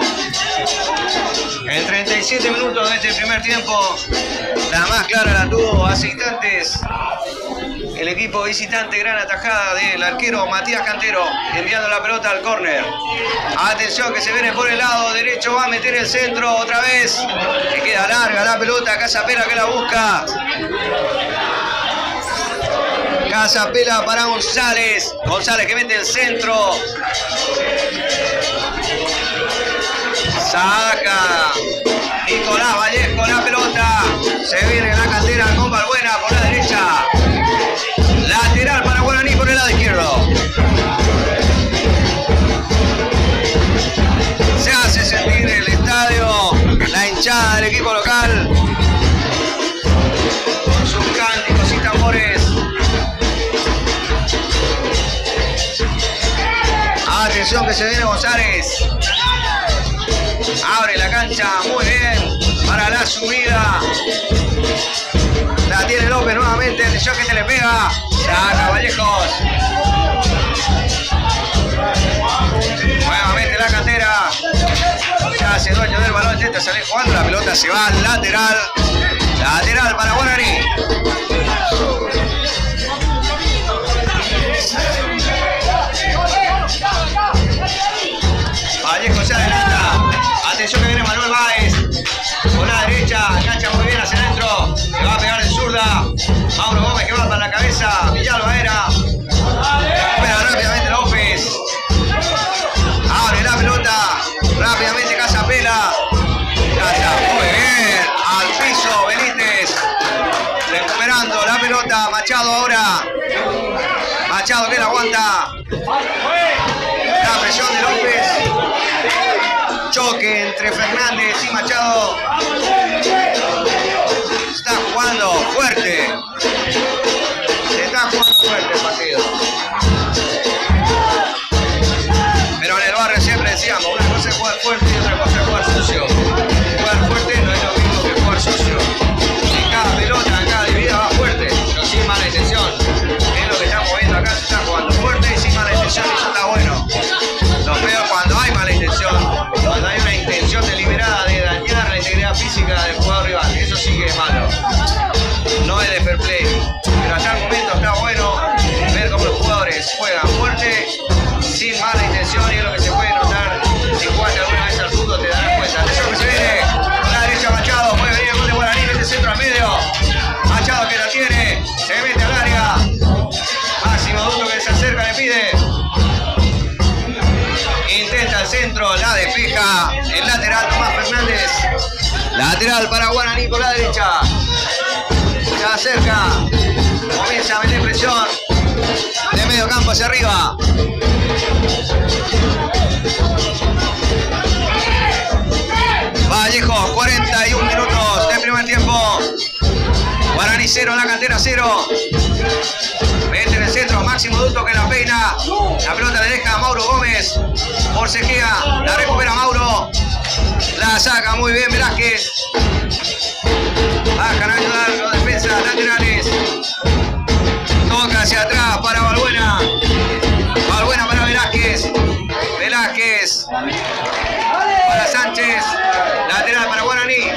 En 37 minutos de este primer tiempo, la más clara la tuvo hace instantes el equipo visitante. Gran atajada del arquero Matías Cantero, enviando la pelota al córner. Atención que se viene por el lado derecho, va a meter el centro otra vez. Le queda larga la pelota, Casapela que la busca. Casapela para González. González que mete el centro. Saca Nicolás Vallejo la pelota. Se viene la Cantera con Balbuena por la derecha. Lateral para Guaraní por el lado izquierdo. Se hace sentir el estadio, la hinchada del equipo local, con sus cánticos y tambores. Atención que se viene González. Abre la cancha muy bien para la subida. La tiene López nuevamente. Atención que se le pega. Saca Vallejos. Nuevamente la Cantera. Se hace dueño del balón. Intenta salir jugando. La pelota se va al lateral. Lateral para Guaraní. Vallejo se adelanta. Atención que viene Manuel Báez. Por la derecha. Engancha muy bien hacia adentro. Le va a pegar de zurda. Mauro Gómez que va para la cabeza. Villalba era. Recupera rápidamente López. Abre la pelota. Rápidamente Casapela. Casa muy bien. Al piso Benítez. Recuperando la pelota. Machado ahora. Machado que la aguanta. La presión de López. Choque entre Fernández y Machado. Está jugando fuerte. Se está jugando fuerte el partido. Pero en el barrio siempre decíamos, una cosa es jugar fuerte y otra cosa es jugar sucio. Jugar fuerte no es lo mismo que jugar sucio. En cada pelota, en cada dividida va fuerte, pero sin mala intención. Es lo que estamos viendo acá, se está jugando fuerte y sin mala intención, y eso está bueno. Lo peor cuando hay mala intención, cuando hay una intención deliberada de dañar la integridad física del jugador rival. Eso sí que es malo. No es de fair play. Pero hasta el momento está bueno ver cómo los jugadores juegan fuerte, sin mala intención, y es lo que se puede notar. Si jugaste alguna vez al fútbol te darás cuenta. Eso que se viene por la derecha Machado, puede venir el gol de Guaraní, mete centro al medio. Machado que la tiene, se mete al área. Máximo Duto que se acerca, le pide. Intenta el centro, la despeja. El lateral Tomás Fernández. Lateral para Guaraní por la derecha. Se acerca. Comienza a meter presión. De medio campo hacia arriba. Vallejo, 41 minutos del primer tiempo. Guaraní 0, la Cantera 0. Mete en el centro, Máximo Duto que la peina. La pelota le deja a Mauro Gómez. Forcejea, la recupera Mauro. La saca muy bien Velázquez. Bajan a ayudar los defensas laterales. Toca hacia atrás para Balbuena. Sánchez. Lateral para Guaraní.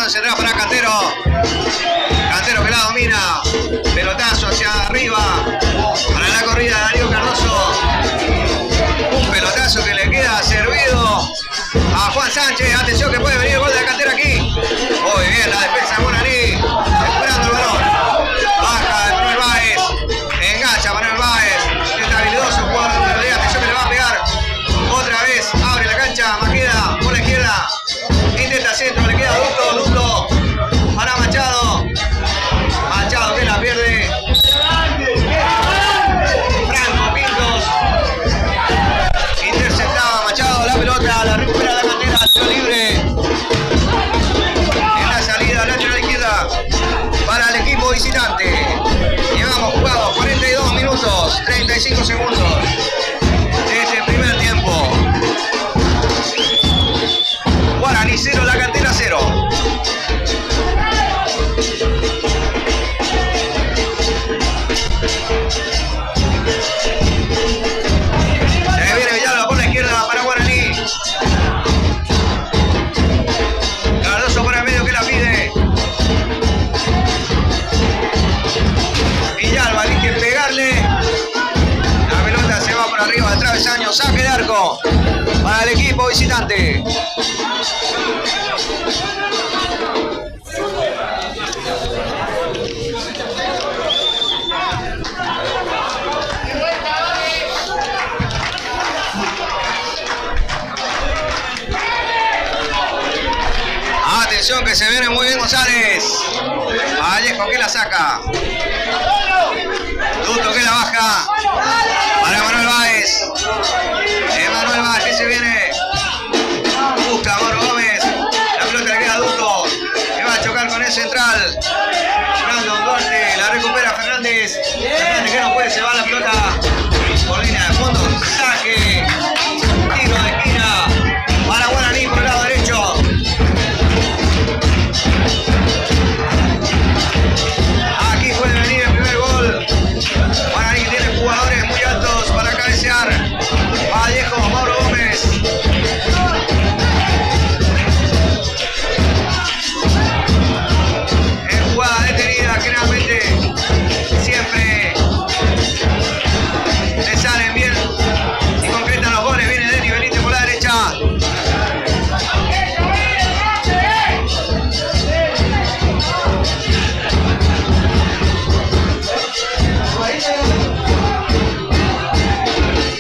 Central para Cantero. Cantero que la domina. Pelotazo hacia arriba. Para la corrida de Darío Cardoso. Un pelotazo que le queda servido a Juan Sánchez. Atención que puede venir el gol de la Cantera aquí. Muy bien la defensa de Guaraní. Esperando el balón. Baja de Manuel Báez. Engancha Manuel Báez. Está habilidoso. Jugador de número 10. Atención que le va a pegar. Otra vez. Abre la cancha. Maqueda por la izquierda. Intenta centro. Le queda Duto para Machado. Machado que la pierde. Franco Pintos. Interceptaba Machado la pelota. La recupera la Cantera. Tiro libre. En la salida lateral izquierda para el equipo visitante. Llevamos jugados 42 minutos, 35 segundos de este primer tiempo. Guaraní 0, la Cantera 0. Se viene Villalba por la izquierda para Guaraní. Cardoso por el medio que la pide. Villalba elige pegarle. La pelota se va por arriba del travesaño. Saque de arco para el equipo visitante. Atención que se viene muy bien González. Vallejo que la saca. Duto que la baja. Para Emanuel Báez. Emanuel Báez que se viene. Busca a Mauro Gómez. La pelota le queda a Duto. Que va a chocar con el central. Brandon Duarte. La recupera Fernández. Fernández que no puede, se va la pelota por línea de fondo. Saque. Tiro de esquina. Para Guaraní por el lado derecho. Aquí puede venir el primer gol. Guaraní tiene jugadores muy altos para cabecear. Vallejo, Mauro Gómez. En jugada detenida, generalmente siempre le salen bien y concretan los goles. Viene Denis Benítez por la derecha.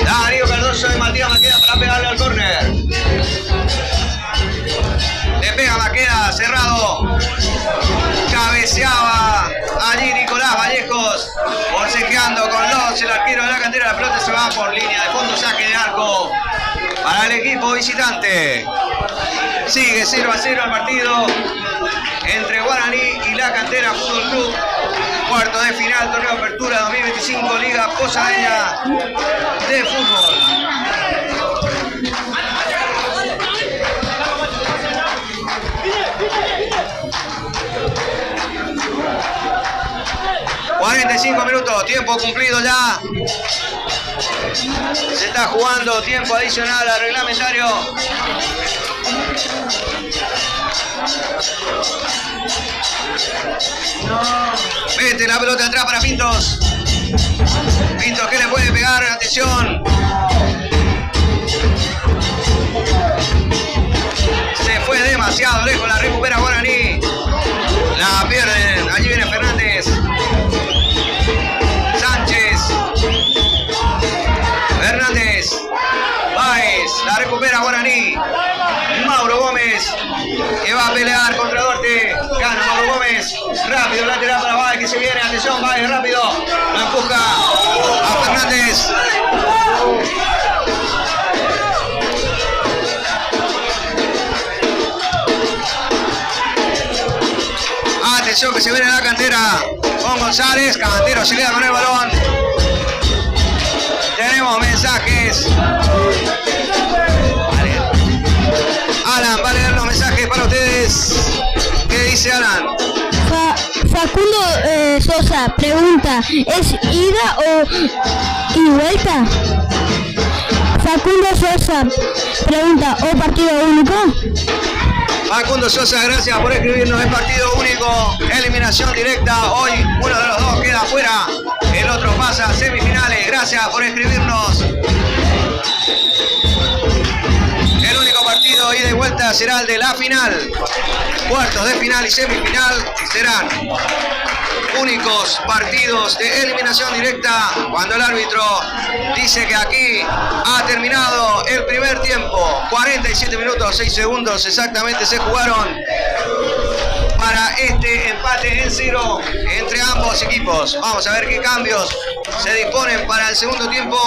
Darío Cardoso de Matías Maqueda para pegarle al córner. Le pega Maqueda, cerrado. Cabeceaba allí Nicolás Vallejos. Forcejeando con los, el arquero de la Cantera. La pelota se va por línea de fondo. Saque de arco para el equipo visitante. Sigue 0-0 el partido entre Guaraní y la Cantera Fútbol Club. Cuarto de final, torneo de apertura 2025, Liga Posadeña de Fútbol. ...45 minutos, tiempo cumplido ya. Se está jugando tiempo adicional al reglamentario. Mete la pelota atrás para Pintos. Pintos que le puede pegar, atención. Se fue demasiado lejos, la recupera Guaraní. La pierden, allí viene Fernández. Sánchez. Fernández. Báez, la recupera Guaraní. Mauro Gómez, que va a pelear contra Duarte. Gana Mauro Gómez. Rápido, lateral para Báez, que se viene. Atención, Báez, rápido. Lo empuja a Fernández. Atención, que se viene la Cantera con González. Cantero se queda con el balón. Tenemos mensajes. Alan, va a leer los mensajes. Sosa pregunta, ¿es ida y vuelta? Facundo Sosa pregunta, ¿o partido único? Facundo Sosa, gracias por escribirnos el partido único, eliminación directa. Hoy uno de los dos queda afuera, el otro pasa a semifinales. Gracias por escribirnos. El único partido ida y vuelta será el de la final. Cuartos de final y semifinal serán únicos partidos de eliminación directa cuando el árbitro dice que aquí ha terminado el primer tiempo. 47 minutos 6 segundos exactamente se jugaron para este empate en 0 entre ambos equipos. Vamos a ver qué cambios se disponen para el segundo tiempo.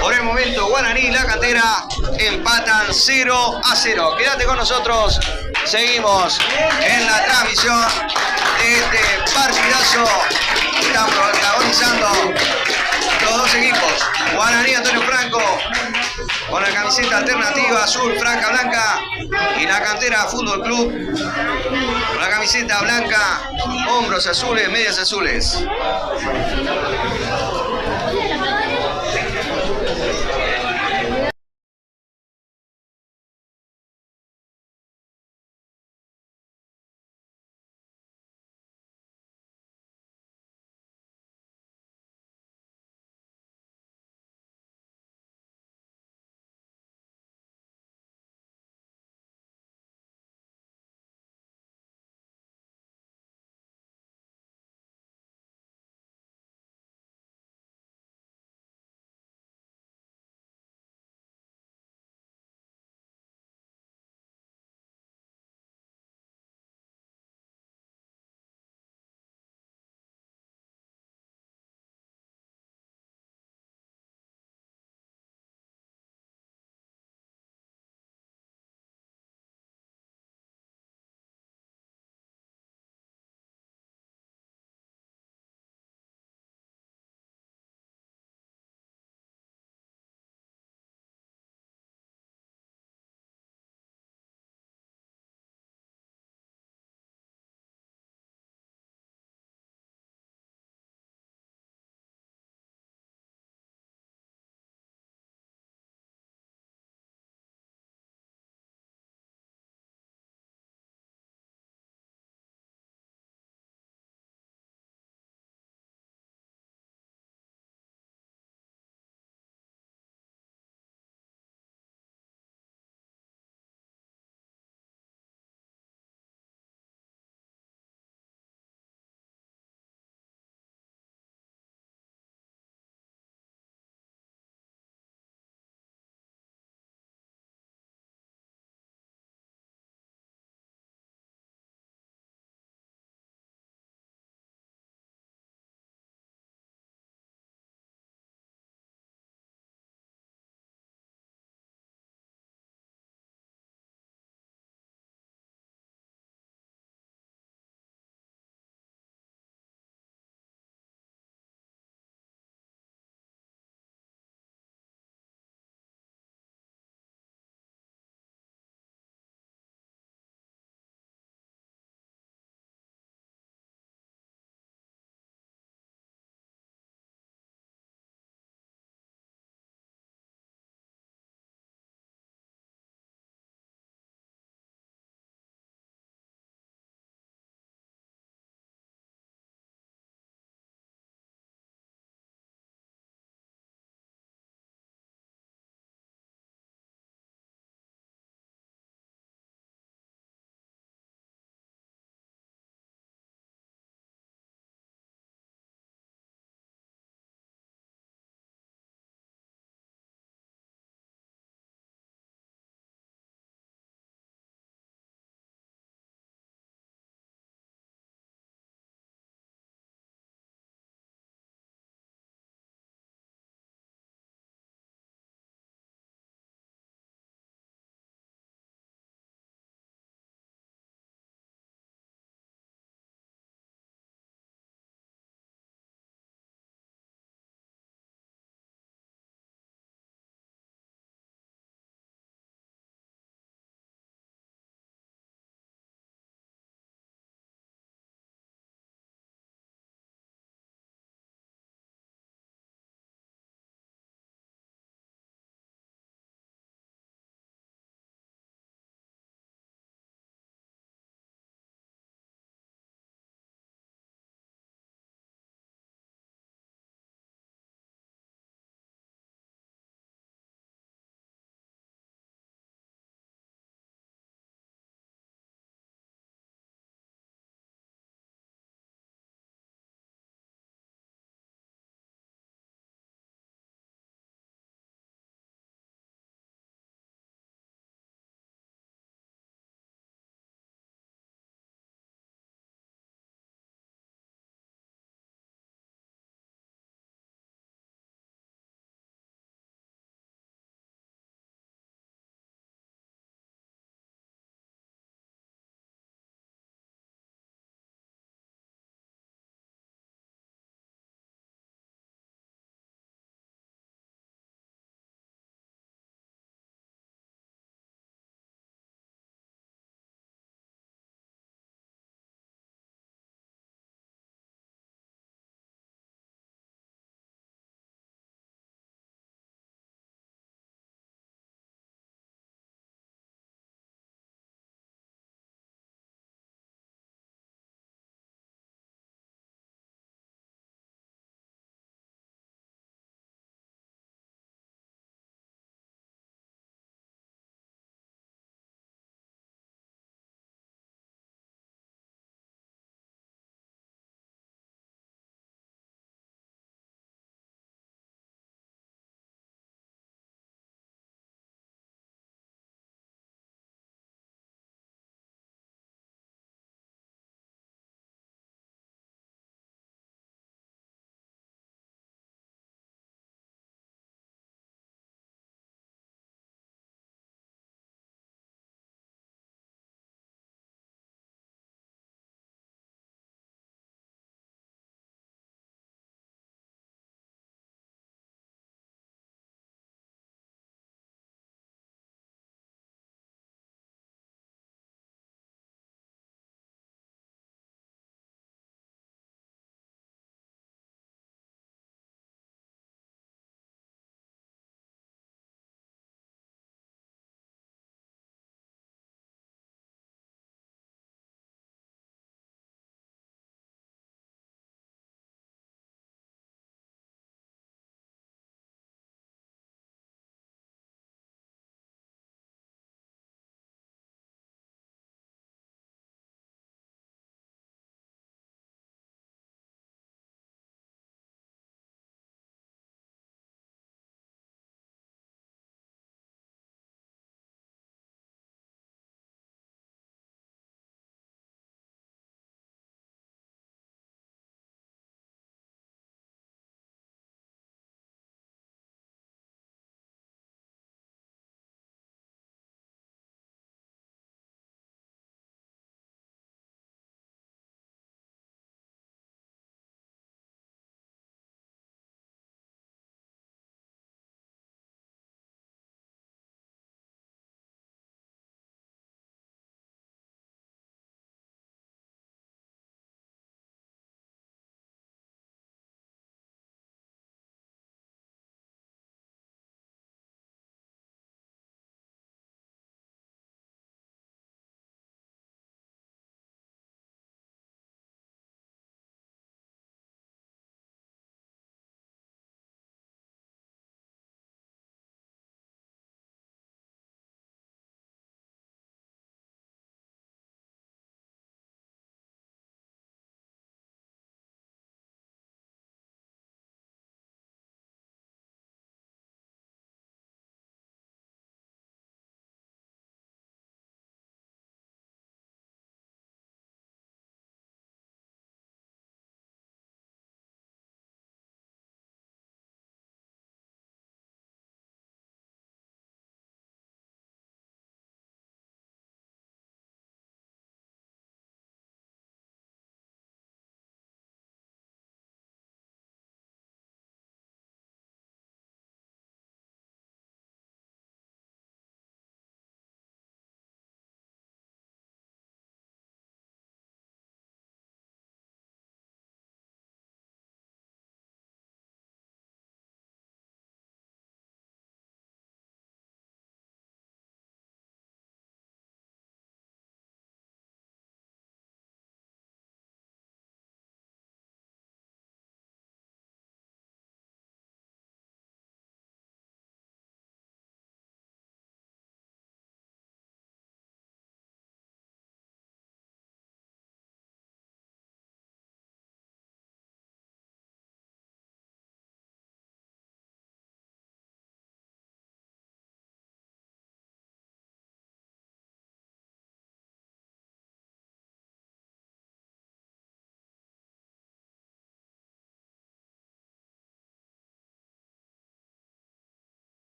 Por el momento Guaraní y La Cantera empatan 0-0. Quédate con nosotros, seguimos en la transmisión de este partidazo. Están protagonizando los dos equipos. Guaraní Antonio Franco con la camiseta alternativa azul, franja blanca, y La Cantera Fútbol Club con la camiseta blanca, hombros azules, medias azules.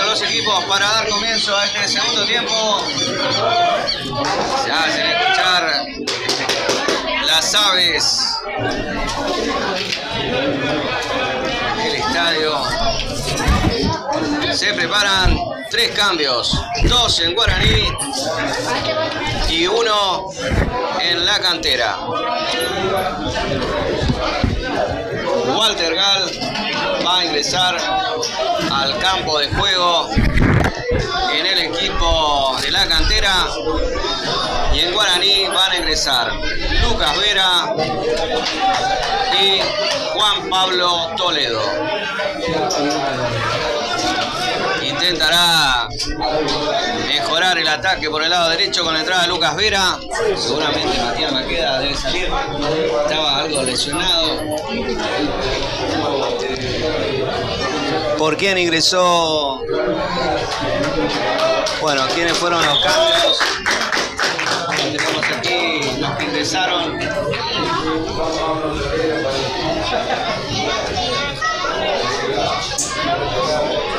los equipos para dar comienzo a este segundo tiempo. Se hacen escuchar las aves del estadio. Se preparan 3 cambios, 2 en Guaraní y 1 en la cantera. Walter Gal va a ingresar al campo de juego en el equipo de la cantera, y en Guaraní van a ingresar Lucas Vera y Juan Pablo Toledo. Intentará mejorar el ataque por el lado derecho con la entrada de Lucas Vera. Seguramente Matías Maqueda debe salir, estaba algo lesionado. ¿Por quién ingresó? Bueno, ¿quiénes fueron los cambios? Tenemos aquí los que ingresaron.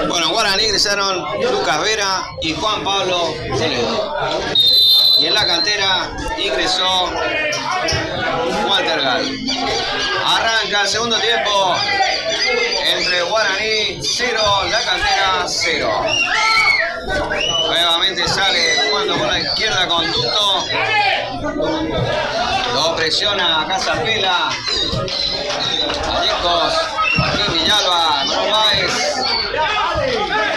Bueno, en Guaraní ingresaron Lucas Vera y Juan Pablo Toledo. Y en la cantera ingresó Walter Gal. Arranca el segundo tiempo entre Guaraní 0, la cantera 0. Nuevamente sale jugando por la izquierda con Tuto. Lo presiona Casapela. Vallecos, Martín Villalba, Manuel Báez.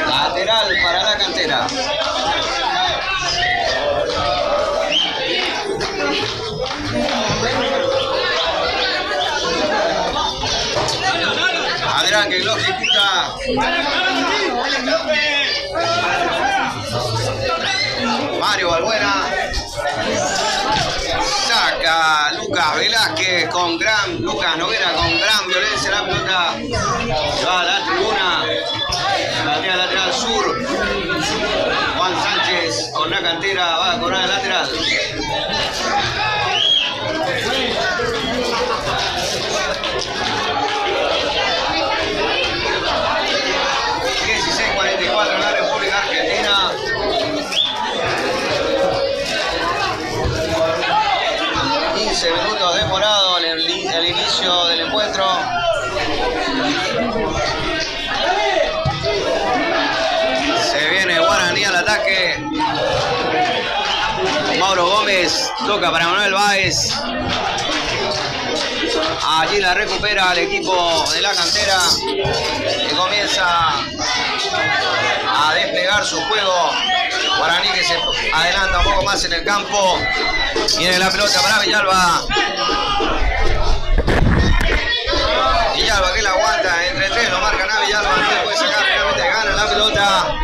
Lateral para la cantera. Adrián que lo ejecuta. Mario Balbuena. Saca Lucas Velázquez con Lucas Noguera con gran violencia la pelota. Se va a la tribuna. Lateral sur. Juan Sánchez con la cantera va a cobrar el lateral. En la República Argentina. Minutos demorado el inicio del encuentro. Se viene Guaraní al ataque. Mauro Gómez toca para Manuel Báez. Allí la recupera el equipo de la cantera, que comienza a desplegar su juego. Guaraní que se adelanta un poco más en el campo. Viene la pelota para Villalba. Villalba que la aguanta entre 3, lo marcan a Villalba, no se puede sacar, finalmente gana la pelota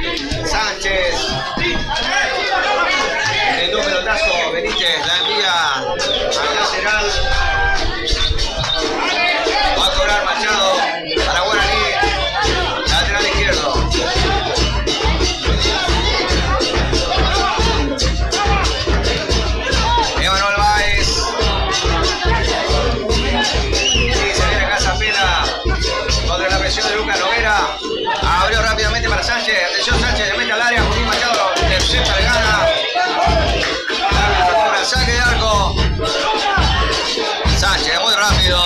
Sánchez. El un pelotazo, Benítez la envía al lateral. Va a cobrar Machado para Guaraní, lateral izquierdo. Emanuel Báez. Y se viene Casapela contra la presión de Lucas Noguera. Abrió rápidamente para Sánchez. Atención, Sánchez le mete al área. Joaquín Machado intercepta, le gana. Saque de arco. Sánchez muy rápido.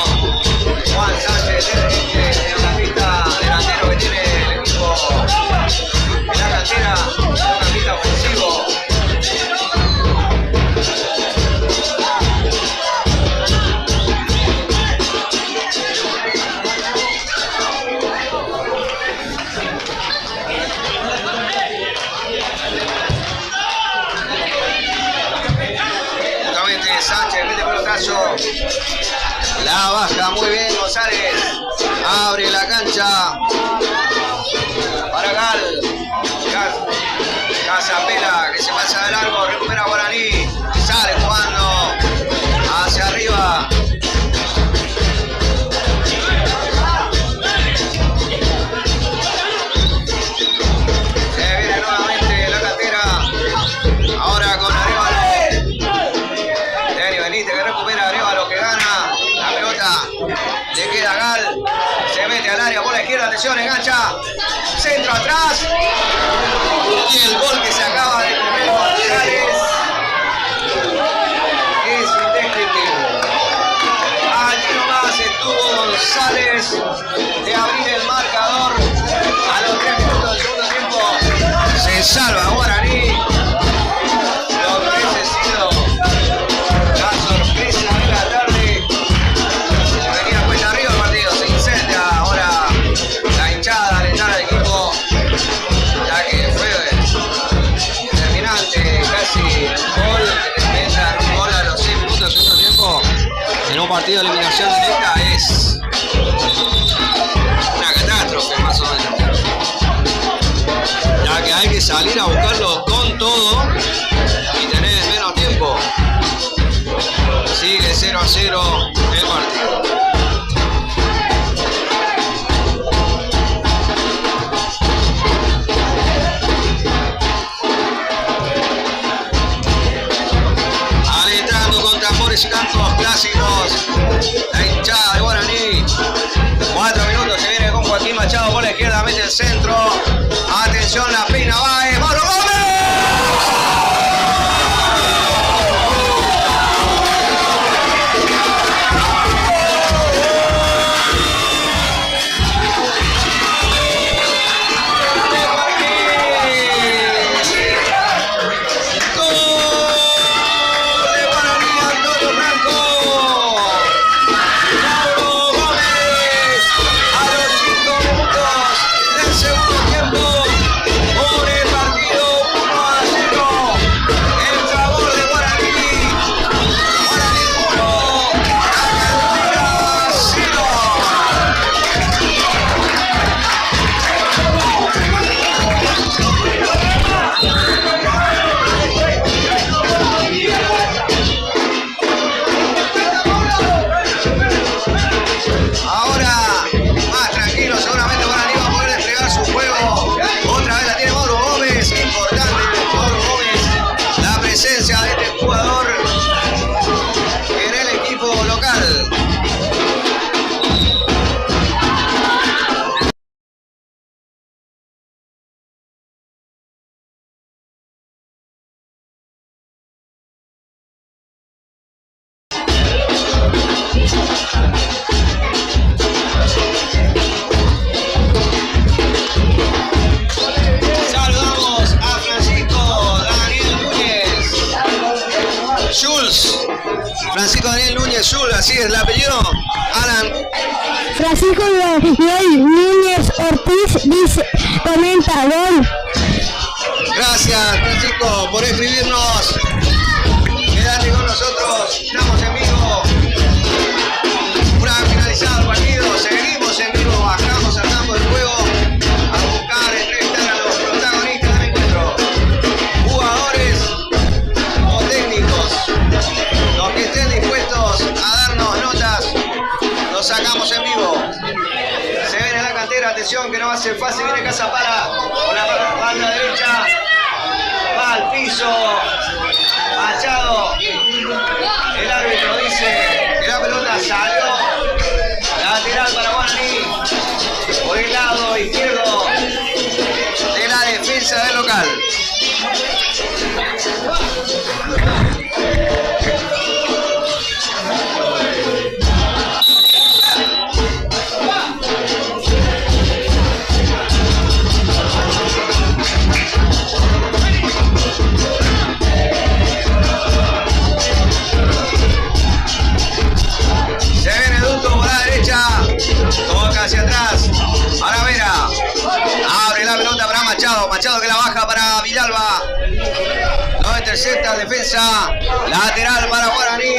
Juan Sánchez en la pista delantero que tiene el equipo de la cantera, una pista ofensivo. Justamente Sánchez mete pelotazo. La baja muy bien González. Abre la cantera, atención, engancha. Centro atrás. Y el gol que se acaba de comer González es indescriptible. Allí nomás estuvo González de abrir el marcador a los 3 minutos del segundo tiempo. Se salva Guaraní. Lo que hubiese sido la sorpresa de la tarde. Se venía cuesta arriba el partido, se incendia ahora la hinchada alentar al equipo, ya que fue determinante, casi un gol, metan un gol a los 6 minutos del segundo tiempo en un partido de eliminación directa es una catástrofe más o menos, ya que hay que salir a buscarlo con todo y tener menos tiempo. Sigue 0-0 el partido. Alentando con tambores y cantos clásicos la hinchada de Guaraní. 4 minutos, se viene con Joaquín Machado por la izquierda, mete el centro. Atención, la peina Baez, Mauro Gómez. Francisco Daniel Núñez Schulz, así es el apellido, Alan. Francisco Daniel Núñez Ortiz dice, comenta, gol. Gracias, Francisco, por escribirnos. Quédate con nosotros, estamos en vivo. Una vez finalizado el partido, seguimos en vivo, bajamos al campo del juego a buscar entrevistar a los protagonistas del encuentro. Jugadores o técnicos, los que estén dispuestos a darnos notas, los sacamos en vivo. Se viene la cantera, atención que no va a ser fácil, viene Casapara con la banda derecha, va al piso, Machado, el árbitro dice que la pelota salió, lateral para Guaraní, por el lado izquierdo de la defensa del local. Toca hacia atrás, Aravera, abre la pelota para Machado, Machado que la baja para Villalba, lo intercepta, defensa, lateral para Guaraní,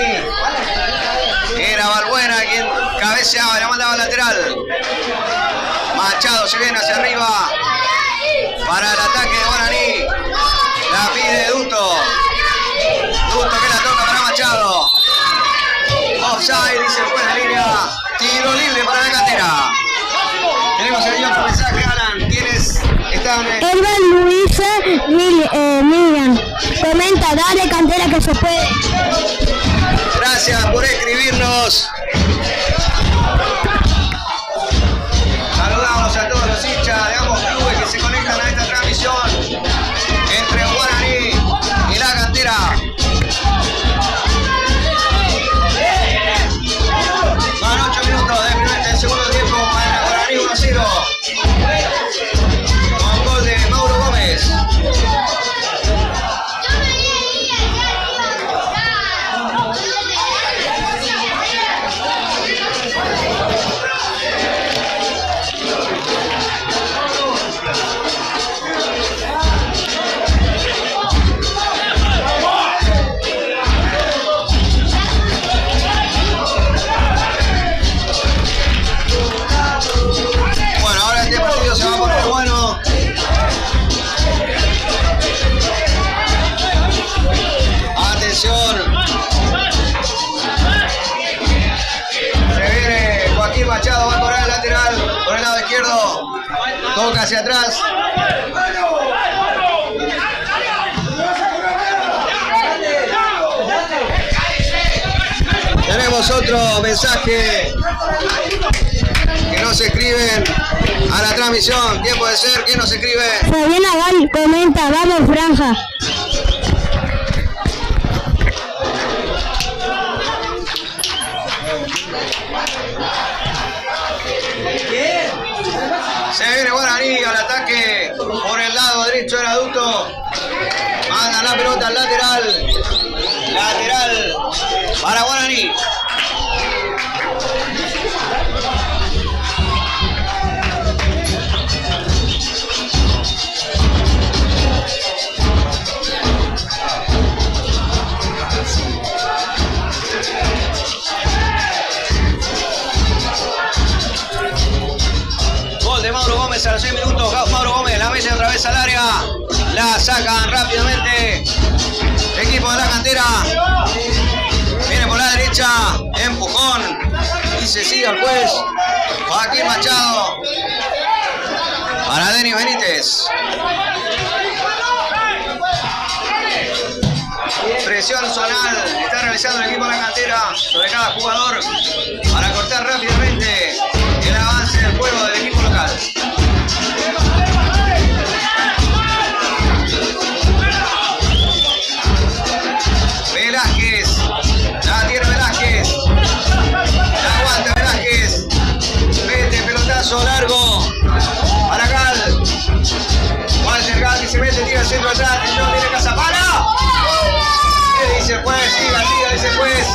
era Balbuena quien cabeceaba, la mandaba lateral, Machado se viene hacia arriba, para el ataque de Guaraní, la pide Duto, Duto que la toca para Machado, offside, dice buena línea. Tiro libre para la cantera. Tenemos el guión por mensaje, Alan. ¿Quiénes están? Edward Luisa Miriam. Comenta, dale cantera que se puede. Gracias por escribirnos. Saludamos a Toca hacia atrás. Tenemos otro mensaje que nos escriben a la transmisión. ¿Quién puede ser? ¿Quién nos escribe? Fabiana Gal comenta, vamos franja. Se viene Guaraní al ataque por el lado derecho del adulto. Manda la pelota al lateral. Lateral para Guaraní. De Mauro Gómez a los 6 minutos. Mauro Gómez la mete otra vez al área. La sacan rápidamente. Equipo de la cantera. Viene por la derecha. Empujón. Y se sigue al juez. Joaquín Machado. Para Denis Benítez. Presión zonal está realizando el equipo de la cantera sobre cada jugador para cortar rápidamente el avance del juego del equipo local. Velázquez, la tiene Velázquez, la aguanta Velázquez, mete pelotazo largo para Gal. Walter Gal que se mete, tira el centro atrás, no tiene Casapala. ¿Qué dice el juez? Siga, dice el juez.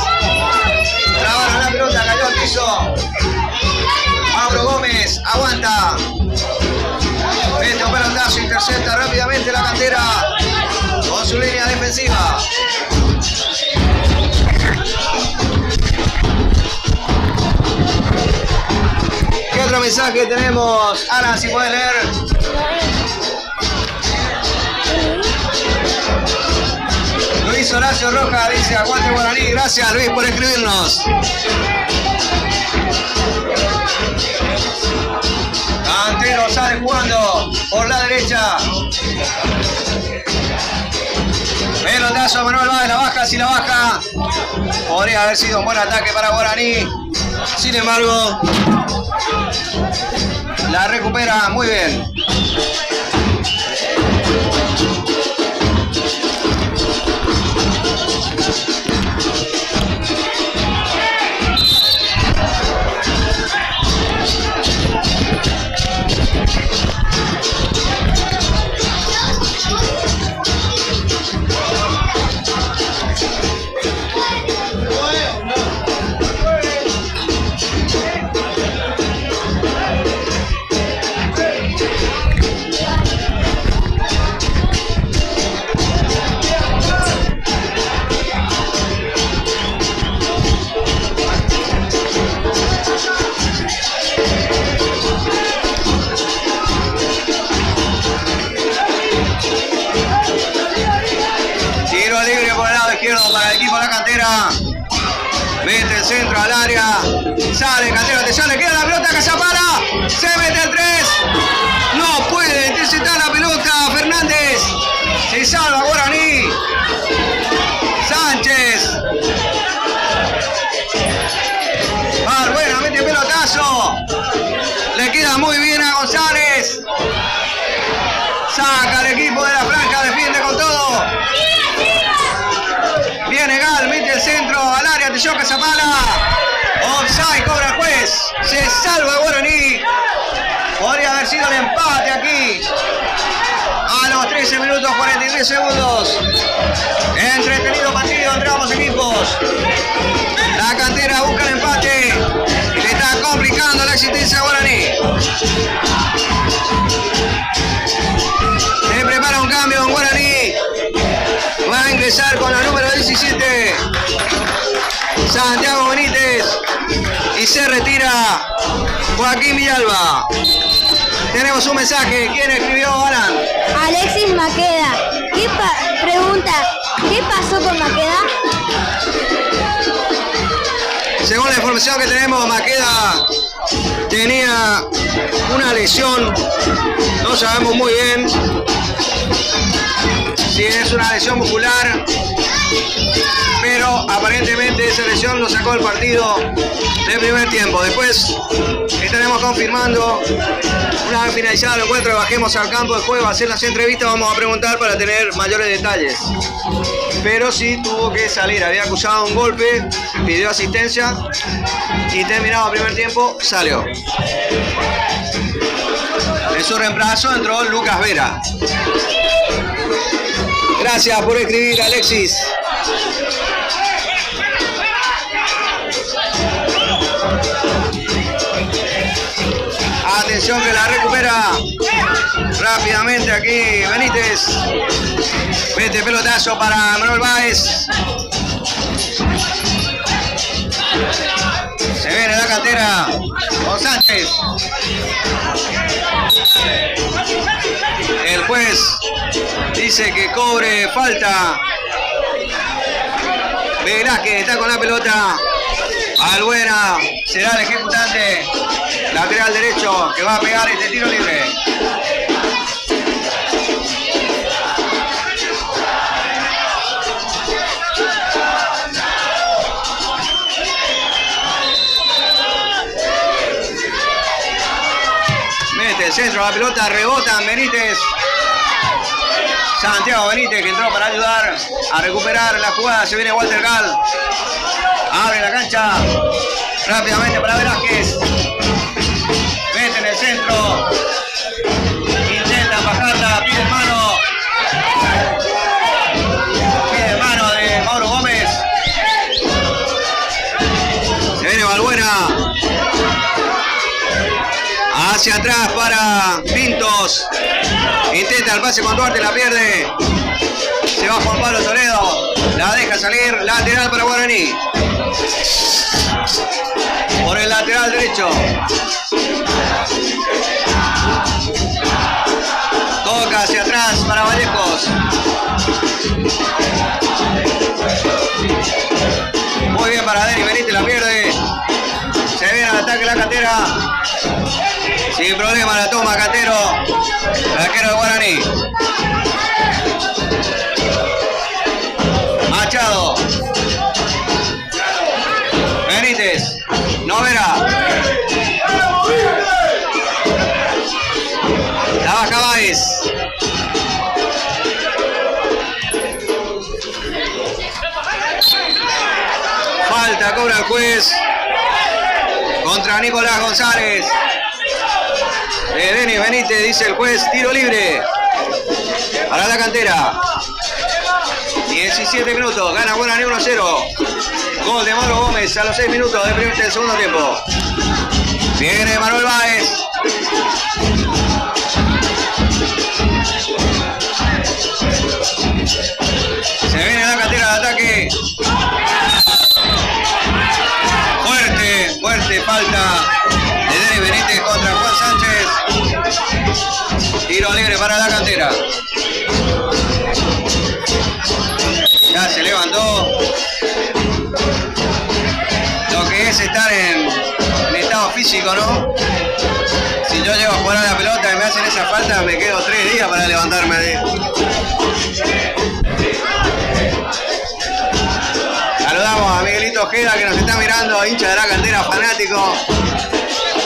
Trabaja la pelota, cayó al piso. Mauro Gómez aguanta. Mete un pelotazo, intercepta rápidamente la cantera con su línea defensiva. ¿Qué otro mensaje tenemos? Ana, si puedes leer. Luis Horacio Roja dice aguante Guaraní. Gracias Luis por escribirnos. Cantero sale jugando por la derecha. Pelotazo Manuel Báez, la baja, si la baja. Podría haber sido un buen ataque para Guaraní. Sin embargo, la recupera muy bien. Para el equipo de la cantera. Mete el centro al área. Sale Cantera, te sale, queda la pelota, Casapala. Se mete el 3. No puede interceptar la pelota Fernández. Se salva Guaraní. Sánchez. Barbuena mete pelotazo. Le queda muy bien a González. Saca el equipo de la franja, defiende con todo. Viene Gal, mete el centro al área, te choca Zapala. Offside, cobra el juez. Se salva Guaraní. Podría haber sido el empate aquí. A los 13 minutos 43 segundos. Entretenido partido entre ambos equipos. La cantera busca el empate. Le está complicando la existencia a Guaraní. Se prepara un cambio en Guaraní. Va a ingresar con la número 17 Santiago Benítez y se retira Joaquín Villalba. Tenemos un mensaje. ¿Quién escribió, Alan? Alexis Maqueda. Pregunta, ¿qué pasó con Maqueda? Según la información información que tenemos, Maqueda tenía una lesión, no sabemos muy bien si es una lesión muscular, pero aparentemente esa lesión lo sacó del partido del primer tiempo. Después estaremos confirmando, una vez finalizado el encuentro, bajemos al campo de juego a hacer las entrevistas, vamos a preguntar para tener mayores detalles. Pero sí tuvo que salir, había acusado un golpe, pidió asistencia y terminado el primer tiempo, salió. En su reemplazo entró Lucas Vera. Gracias por escribir, Alexis. Atención que la recupera rápidamente aquí Benítez. Mete pelotazo para Manuel Báez. Se viene la cantera con Sánchez. El juez dice que cobre falta. Velázquez está con la pelota. Albuena será el ejecutante. Lateral derecho que va a pegar este tiro libre. Mete el centro, la pelota rebota en Benítez. Santiago Benítez que entró para ayudar a recuperar la jugada. Se viene Walter Gal. Abre la cancha rápidamente para Velázquez. Mete en el centro. Intenta bajarla. Pide mano. Pide mano de Mauro Gómez. Se viene Balbuena. Hacia atrás para Pintos. Intenta el pase con Duarte, la pierde. Se va Juan Pablo Toledo. La deja salir. Lateral para Guaraní. Por el lateral derecho. Toca hacia atrás para Vallejos. Muy bien para Denis Benítez, la pierde. Se viene al ataque la Cantera. Sin problema la toma Cantero. El arquero de Guaraní. Machado. Benítez. Novera. La baja Báez. Falta, cobra el juez. Contra Nicolás González. Denis Benítez, dice el juez, tiro libre para la Cantera. 17 minutos, gana Guaraní 1-0. Gol de Mauro Gómez a los 6 minutos del segundo tiempo. Viene Manuel Báez. Se viene la Cantera de ataque. Fuerte falta de Denis Benítez contra Juan Sánchez. Tiro libre para la Cantera. Ya se levantó. Lo que es estar en estado físico, ¿no? Si yo llego a jugar a la pelota y me hacen esa falta, me quedo 3 días para levantarme de. Saludamos a Miguelito Ojeda que nos está mirando, hincha de la Cantera, fanático.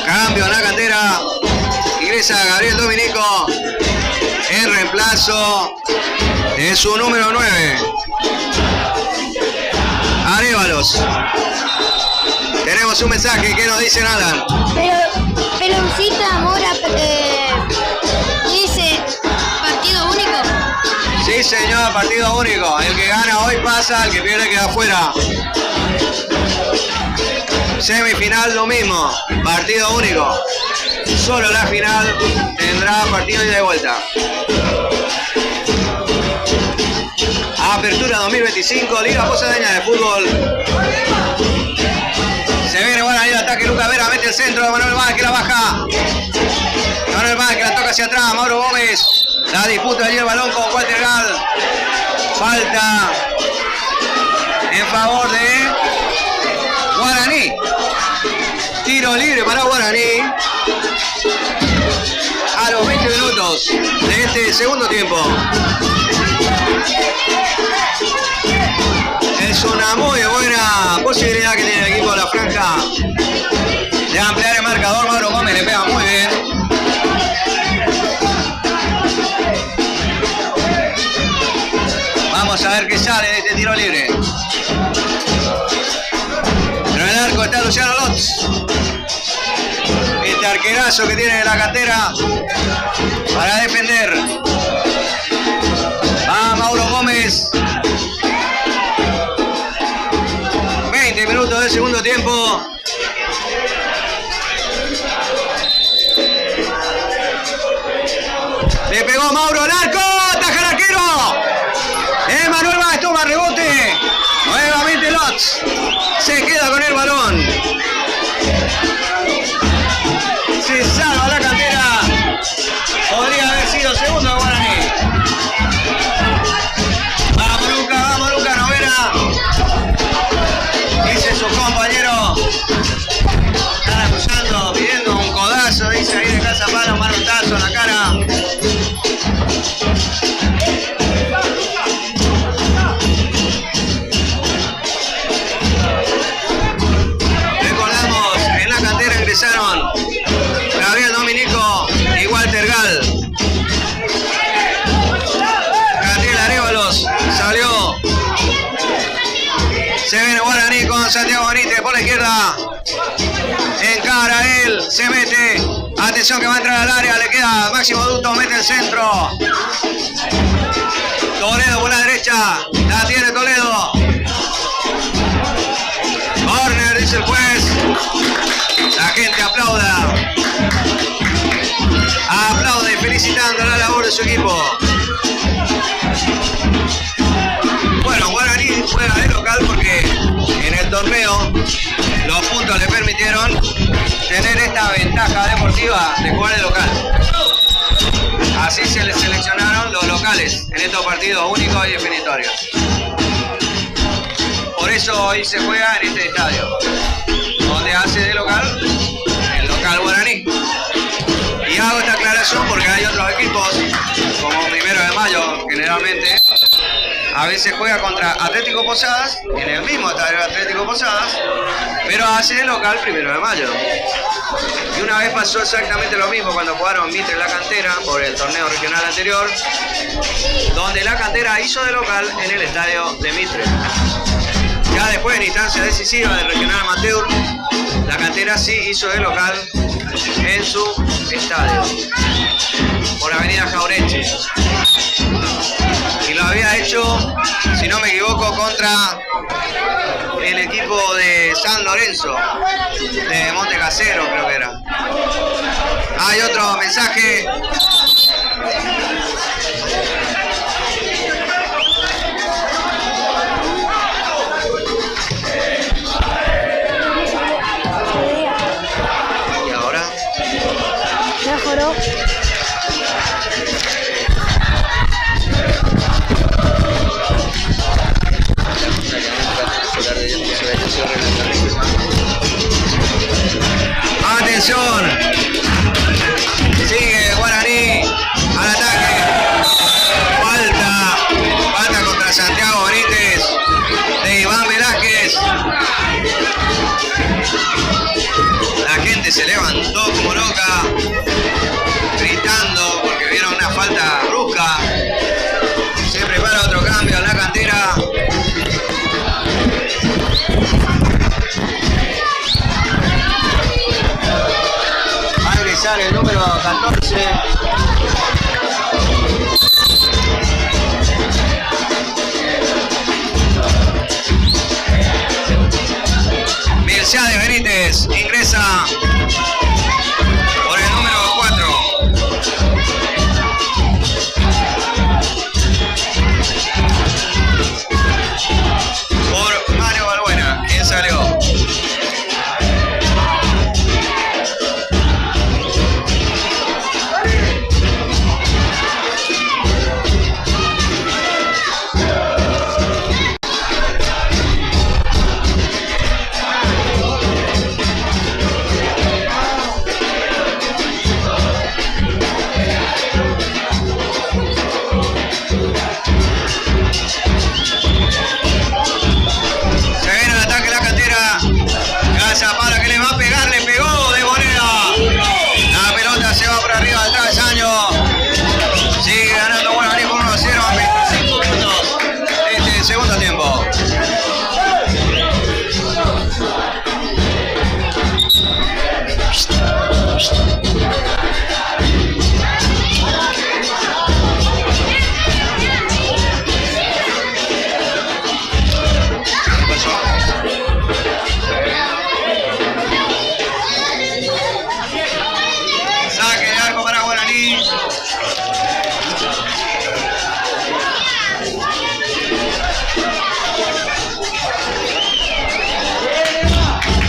Cambio en la Cantera. Ingresa Gabriel Dominico en reemplazo de su número 9. Arévalos. Tenemos un mensaje que nos dice Alan. Peloncita Mora dice partido único. Sí, señor, partido único. El que gana hoy pasa, el que pierde queda afuera. Semifinal lo mismo, partido único. Solo la final tendrá partido ida y de vuelta. Apertura 2025, Liga Posadeña de Fútbol. Se viene Guaraní el ataque, Lucas Vera mete el centro de Manuel Báez que la baja. Manuel Báez que la toca hacia atrás, Mauro Gómez. La disputa allí el balón con Walter Gal. Falta en favor de Guaraní. Tiro libre para Guaraní. A los 20 minutos de este segundo tiempo. Es una muy buena posibilidad que tiene el equipo de la franja de ampliar el marcador. Mauro Gómez le pega muy bien. Vamos a ver qué sale de este tiro libre. En el arco está Luciano Lotz. Este arquerazo que tiene la cantera para defender. Va Mauro Gómez. 20 minutos del segundo tiempo. Le pegó Mauro al arco. ¡Ataja el arquero! Emanuel Báez toma rebote. Nuevamente Lotz se queda con el balón. Se salva la cantera. Podría haber sido segundo de Guaraní. Vamos Luca, novena. Dice su compañero. Están acusando, pidiendo un codazo, dice ahí de Casa Palo, un manotazo en la cara. Recordamos, en la cantera ingresaron Gabriel Dominico y Walter Gal. Gabriel Arévalos salió. Se viene Guaraní con Santiago Benítez por la izquierda. Encara él, se mete. Atención que va a entrar al área, le queda Máximo Duto, mete el centro. Toledo por la derecha, la tiene Toledo. Corner, dice el juez. La gente aplauda. Aplaude felicitando la labor de su equipo. Bueno, Guaraní juega de local porque en el torneo los puntos le permitieron tener esta ventaja deportiva de jugar de local. Así se les seleccionaron los locales en estos partidos únicos y definitorios. Por eso hoy se juega en este estadio, donde hace de local el local Guaraní. Y hago esta aclaración porque hay otros equipos, como 1 de Mayo generalmente, a veces juega contra Atlético Posadas, en el mismo estadio Atlético Posadas, pero hace de local 1 de Mayo. Y una vez pasó exactamente lo mismo cuando jugaron Mitre la Cantera por el torneo regional anterior, donde la Cantera hizo de local en el estadio de Mitre. Ya después, en instancia decisiva del regional amateur, la Cantera sí hizo de local en su estadio, por Avenida Jaureche. Y lo había hecho, si no me equivoco, contra el equipo de San Lorenzo, de Monte Casero creo que era. Hay otro mensaje. ¿Y ahora? Mejoró. Atención, sigue Guaraní al ataque. Falta contra Santiago Benítez de Iván Velázquez. La gente se levantó como loca, gritando porque vieron una falta brusca. Se prepara otro cambio en la cantera. El número 14. Mircea de Benítez ingresa por el número 4. Por Mario Balbuena, quien salió. Saque de arco para Guaraní.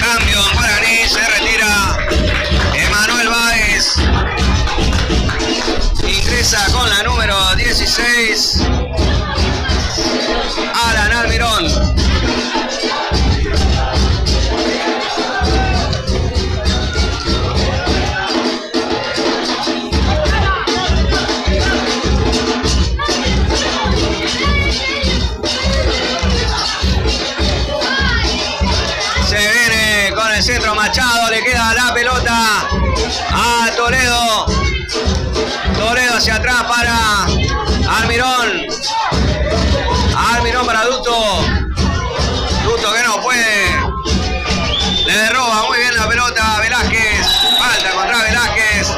Cambio en Guaraní, se retira Emanuel Báez. Ingresa con la número 16 Alan Almirón. El centro Machado, le queda la pelota a Toledo. Toledo hacia atrás para Almirón. Almirón para Duto. Duto que no puede. Le roba muy bien la pelota a Velázquez. Falta contra Velázquez.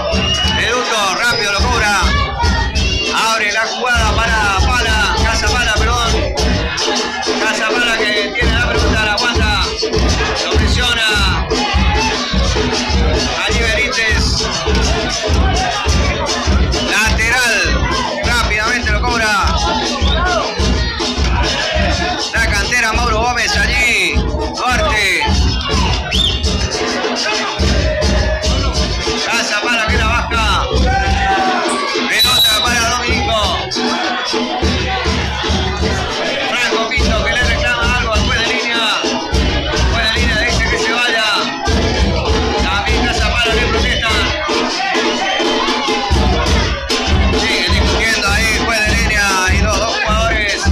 El Duto rápido lo cobra. Abre la jugada para Pala. Casapala, perdón. Casapala que tiene la pelota, la aguanta. Lo presiona. Allí Benítez. Lateral. Rápidamente lo cobra. La cantera Mauro Gómez allí. Duarte. Casapala que la baja. Pelota para Dominico. Franco Pinto que le reclama algo después de línea. Después de línea dice que se vaya. También Casapala que protesta. Siguen discutiendo ahí después de línea. Y los dos jugadores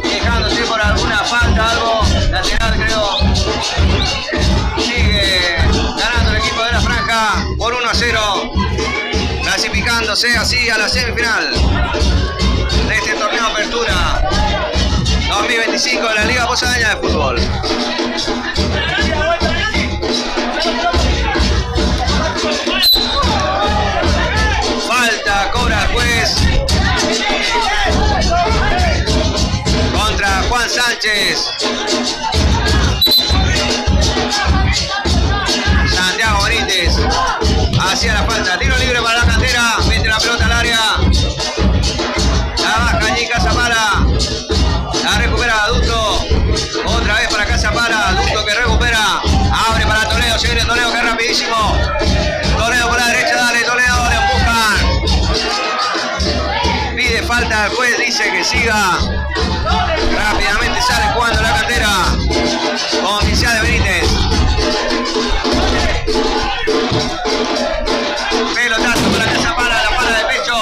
quejándose por alguna falta, algo lateral creo. Sigue ganando el equipo de la franja por 1-0. Clasificándose así a la semifinal de este torneo de apertura 2025 de la Liga Posadeña de Fútbol. Falta, cobra el juez contra Juan Sánchez. Santiago Benítez hacia la falta, tiro libre para la cantera, mete la pelota al área, la baja allí Casapala, la recupera Duto, otra vez para Casapala, Duto que recupera, abre para Toledo, se viene Toledo que es rapidísimo, Toledo por la derecha, dale Toledo, le empujan, pide falta, el juez dice que siga, rápidamente sale jugando la cantera, oficial de Benítez. Pelotazo para Casapala, la pala de pecho.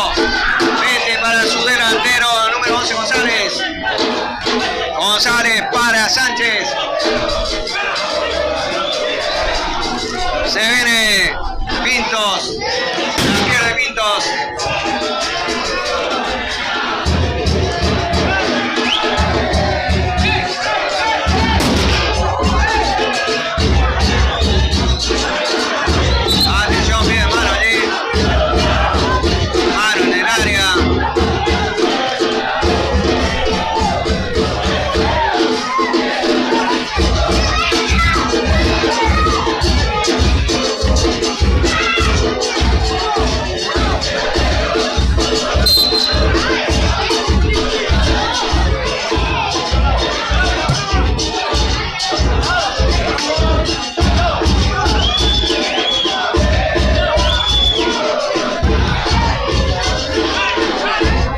Mete para su delantero, número 11 González. González para Sánchez. Se viene Pintos. La pierde Pintos. Atención, bien, mano allí. Mano en el área.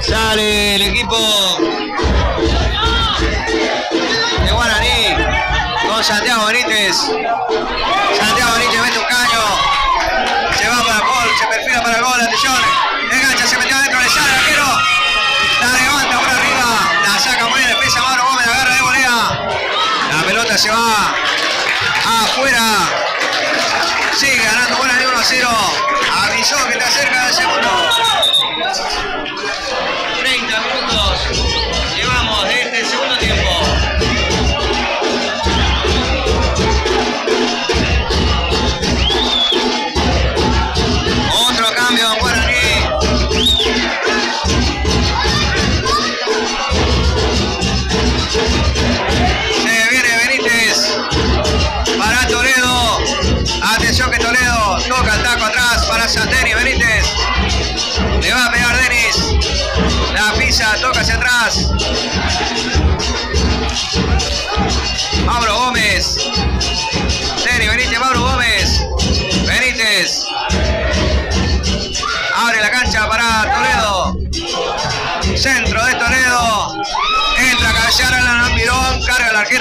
Sale el equipo de Guaraní con Santiago Benítez. Santiago Benítez mete un caño. Se va para el gol, se perfila para el gol. Atención. Engancha, se metió adentro, le sale el arquero. La levanta por arriba. La saca muy bien, le pesa Mauro Gómez, la agarra de volea. La pelota se va afuera. Sigue ganando Guaraní 1-0. Avisó que está cerca del segundo. 30 minutos llevamos de este segundo tiempo.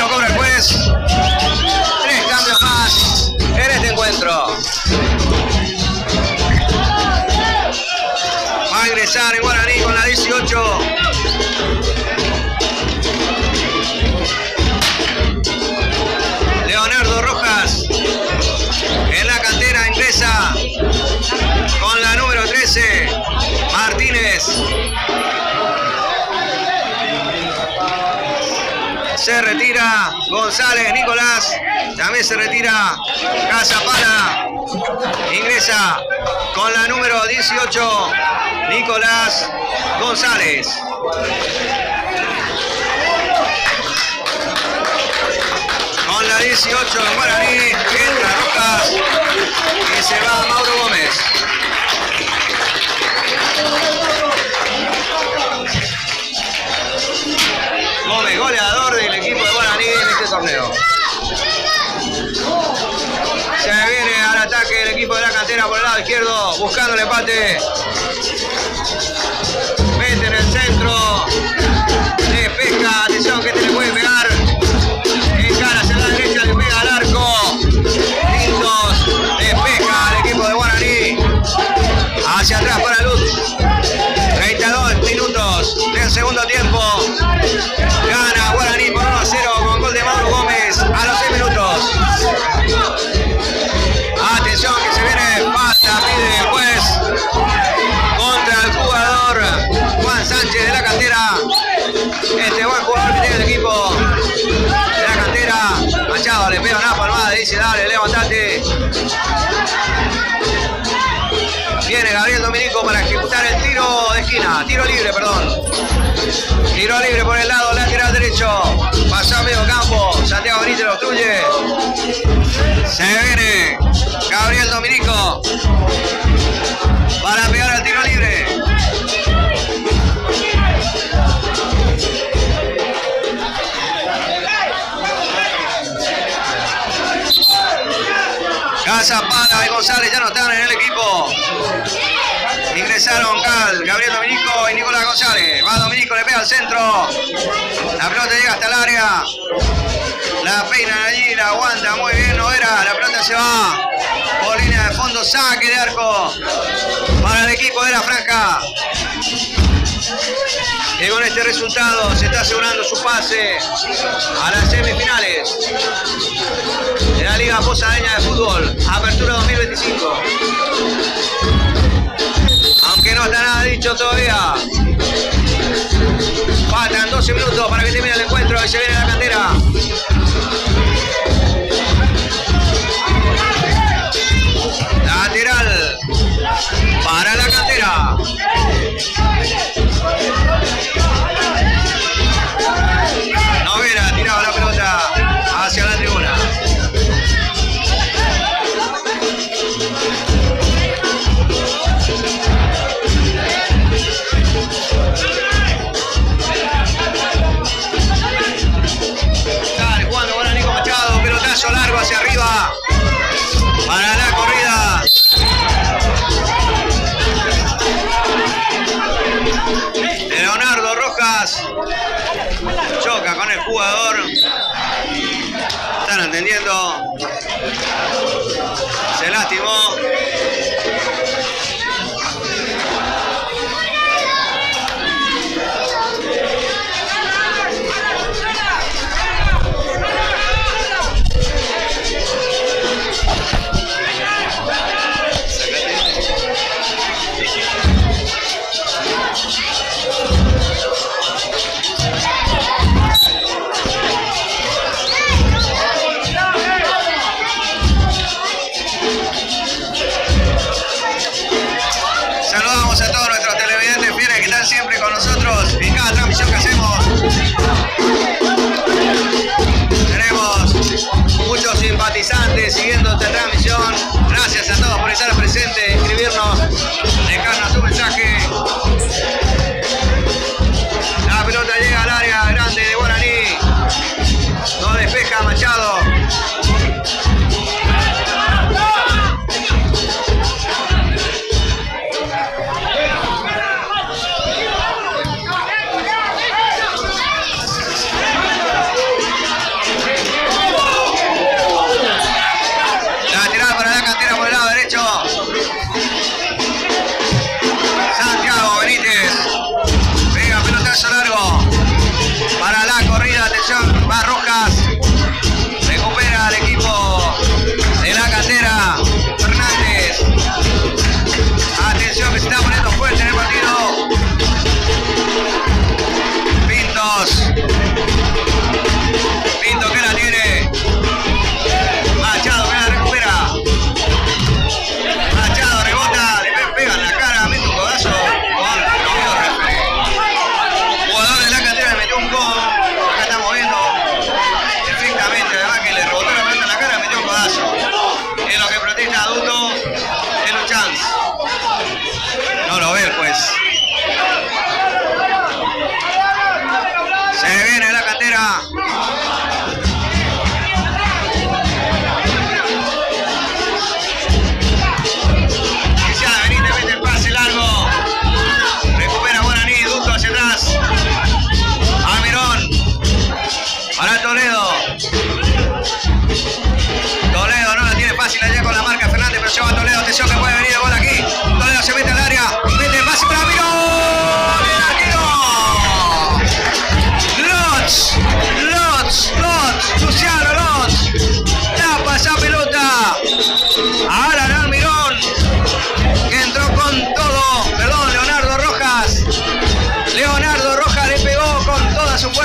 lo cobra el juez. 3 cambios más en este encuentro. Va a ingresar en Guaraní con la 18. Leonardo Rojas. En la cantera ingresa con la número 13. Martínez. Se retira González Nicolás. También se retira Casapala. Ingresa con la número 18 Nicolás González. Con la 18 en Guaraní entra Rojas y se va Mauro Gómez. Gómez, goleador del equipo de Guaraní en este torneo. Se viene al ataque el equipo de la cantera por el lado izquierdo, buscando el empate. Mete en el centro. Le pesca, atención que este le puede pegar. Encara hacia la derecha, le pega al arco. Lindos, despeja al equipo de Guaraní. Hacia atrás para Lutz. 32 minutos del segundo tiempo. Gana Guaraní por 1-0 con gol de Mauro Gómez a los 6 minutos. Atención que se viene falta, pide el juez contra el jugador Juan Sánchez de la cantera. Este buen jugador que tiene el equipo de la cantera. Machado le pega una palmada y dice dale, levantate. Viene Gabriel Dominico para ejecutar el tiro de esquina, tiro libre, perdón. Tiro libre por el lado lateral derecho. Pasó a medio campo. Santiago Benítez lo obstruye. Se viene Gabriel Dominico para pegar el tiro libre. Casapala y González ya no están en el equipo. Ingresaron Gabriel Dominico y Nicolás González. Va Dominico, le pega al centro. La pelota llega hasta el área. La peinan allí, la aguanta muy bien Noguera. La pelota se va por línea de fondo. Saque de arco para el equipo de la franja. Y con este resultado se está asegurando su pase a las semifinales de la Liga Posadeña de Fútbol. Apertura 2025. Aunque no está nada dicho todavía. Faltan 12 minutos para que termine el encuentro y se viene la cantera. Lateral para la cantera. Noguera tiraba la pelota hacia la tribuna. Dale, jugando Guaraní con Machado, pelotazo largo hacia arriba para la corrida. Leonardo Rojas choca con el jugador. Están entendiendo. Se lastimó.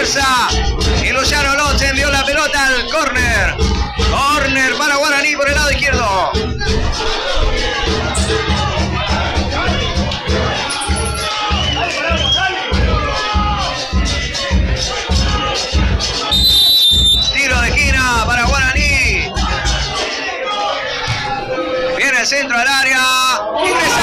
fuerza. Y Luciano Lotz envió la pelota al córner. Córner para Guaraní por el lado izquierdo. Tiro de esquina para Guaraní. Viene el centro al área. Ingresa.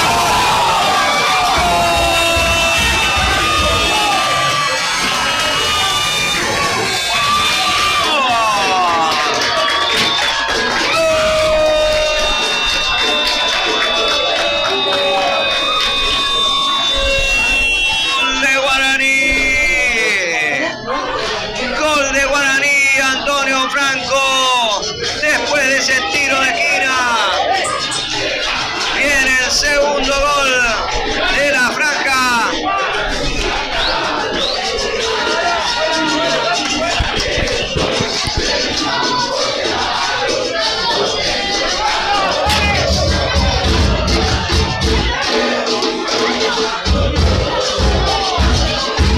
Segundo gol de la franja.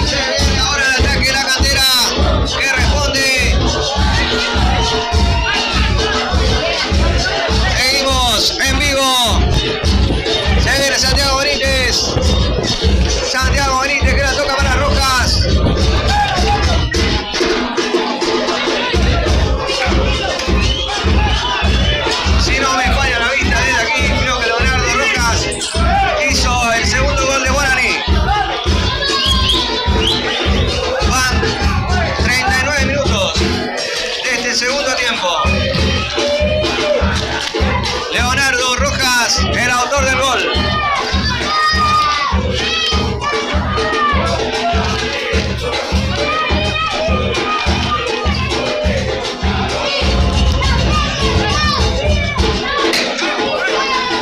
Se viene ahora el ataque de la cantera que responde. Seguimos en vivo. Se viene Santiago Benítez. Santiago Benítez que la toca para Rojas. Si no me falla la vista desde aquí, creo que Leonardo Rojas hizo el segundo gol de Guaraní. Van 39 minutos de este segundo tiempo. Leonardo Rojas, el autor del gol.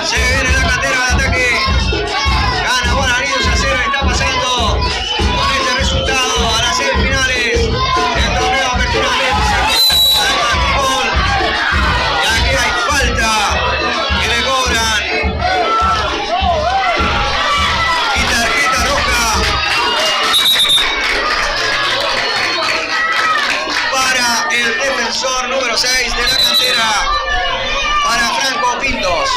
Se viene la cantera de ataque. Gana Guaraní 2-0 y está pasando con este resultado a las semifinales del torneo Apertura Fútbol. Y aquí hay falta que le cobran. Y tarjeta roja para el defensor número 6 de la cantera, para Franco Pintos.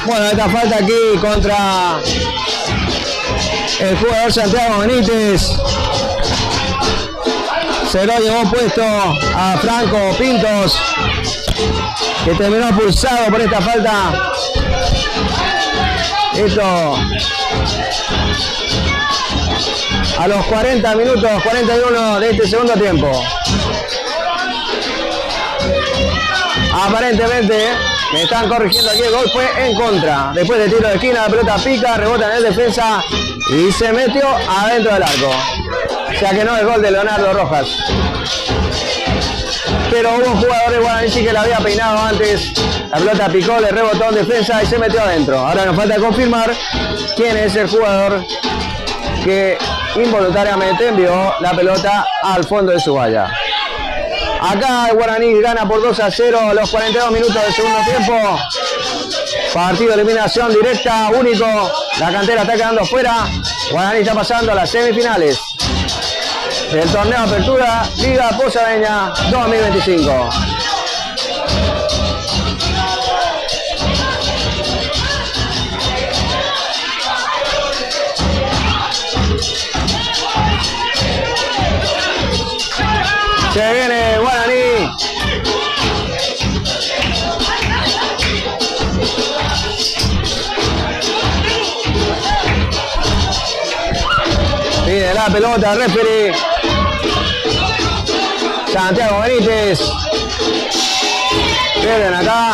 Bueno, esta falta aquí contra el jugador Santiago Benítez. Se lo llevó puesto a Franco Pintos, que terminó expulsado por esta falta. Esto a los 40 minutos, 41 de este segundo tiempo. Aparentemente me están corrigiendo aquí, el gol fue en contra. Después de tiro de esquina, la pelota pica, rebota en el defensa y se metió adentro del arco. O sea que no es gol de Leonardo Rojas. Pero hubo un jugador de Guaraní que la había peinado antes. La pelota picó, le rebotó en defensa y se metió adentro. Ahora nos falta confirmar quién es el jugador que involuntariamente envió la pelota al fondo de su valla. Acá el Guaraní gana por 2-0 a los 42 minutos del segundo tiempo. Partido de eliminación directa, único. La cantera está quedando fuera. Guaraní está pasando a las semifinales del torneo Apertura Liga Posadeña 2025. Se viene Guaraní. Pide la pelota, referee Santiago Benítez. Pierden acá.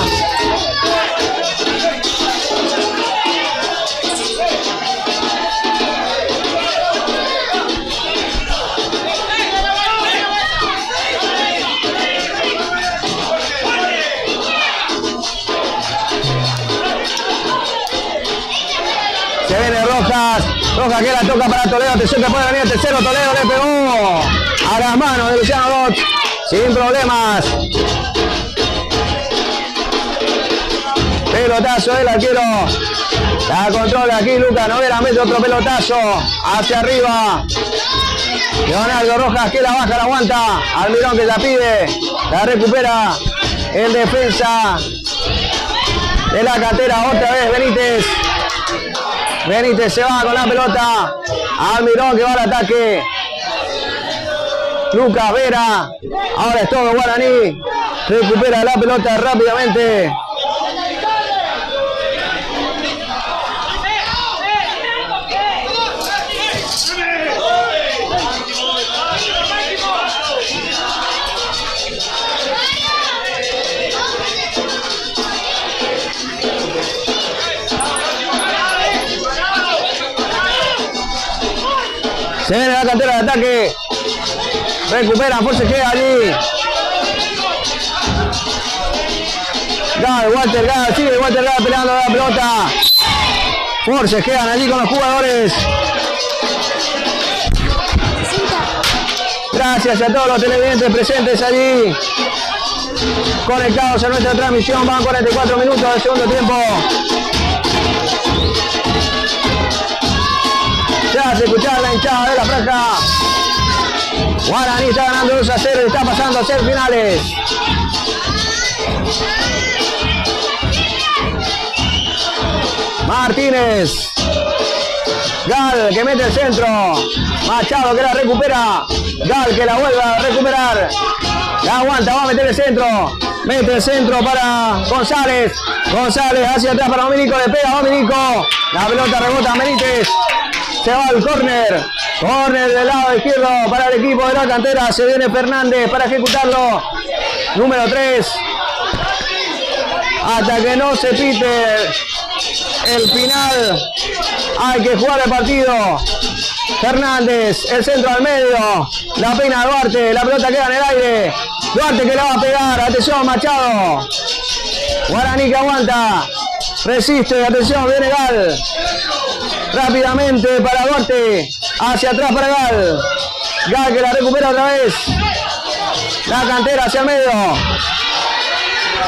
Se viene Rojas. Rojas que la toca para Toledo. Atención que puede venir el tercero. Toledo le pegó a las manos de Luciano Dot. Sin problemas. Pelotazo del arquero. La controla aquí Lucas Noguera. Mete otro pelotazo hacia arriba. Leonardo Rojas que la baja, la aguanta. Almirón que la pide. La recupera en defensa de la cantera. Otra vez Benítez. Benítez se va con la pelota. Almirón que va al ataque. Lucas Vera. Ahora es todo Guaraní. Recupera la pelota rápidamente. Se viene la cantera de ataque. Recupera Forcejea allí. Walter Gal, sigue Walter Gal peleando la pelota. Forcejean allí con los jugadores. Gracias a todos los televidentes presentes allí. Conectados a nuestra transmisión. Van 44 minutos del segundo tiempo. Ya se escucha la hinchada de la franja. Guaraní está ganando 2-0 y está pasando a ser finales. Martínez. Gal que mete el centro. Machado que la recupera. Gal que la vuelve a recuperar. La aguanta, va a meter el centro. Mete el centro para González. González hacia atrás para Dominico. Le pega a Dominico. La pelota rebota a Benítez. Se va al córner. Córner del lado izquierdo para el equipo de la cantera. Se viene Fernández para ejecutarlo. Número 3. Hasta que no se pite el final, hay que jugar el partido. Fernández, el centro al medio. La peina Duarte. La pelota queda en el aire. Duarte que la va a pegar. Atención, Machado. Guaraní que aguanta. Resiste. Atención, viene Gal. Rápidamente para Duarte. Hacia atrás para Gal. Gal que la recupera otra vez. La cantera hacia el medio.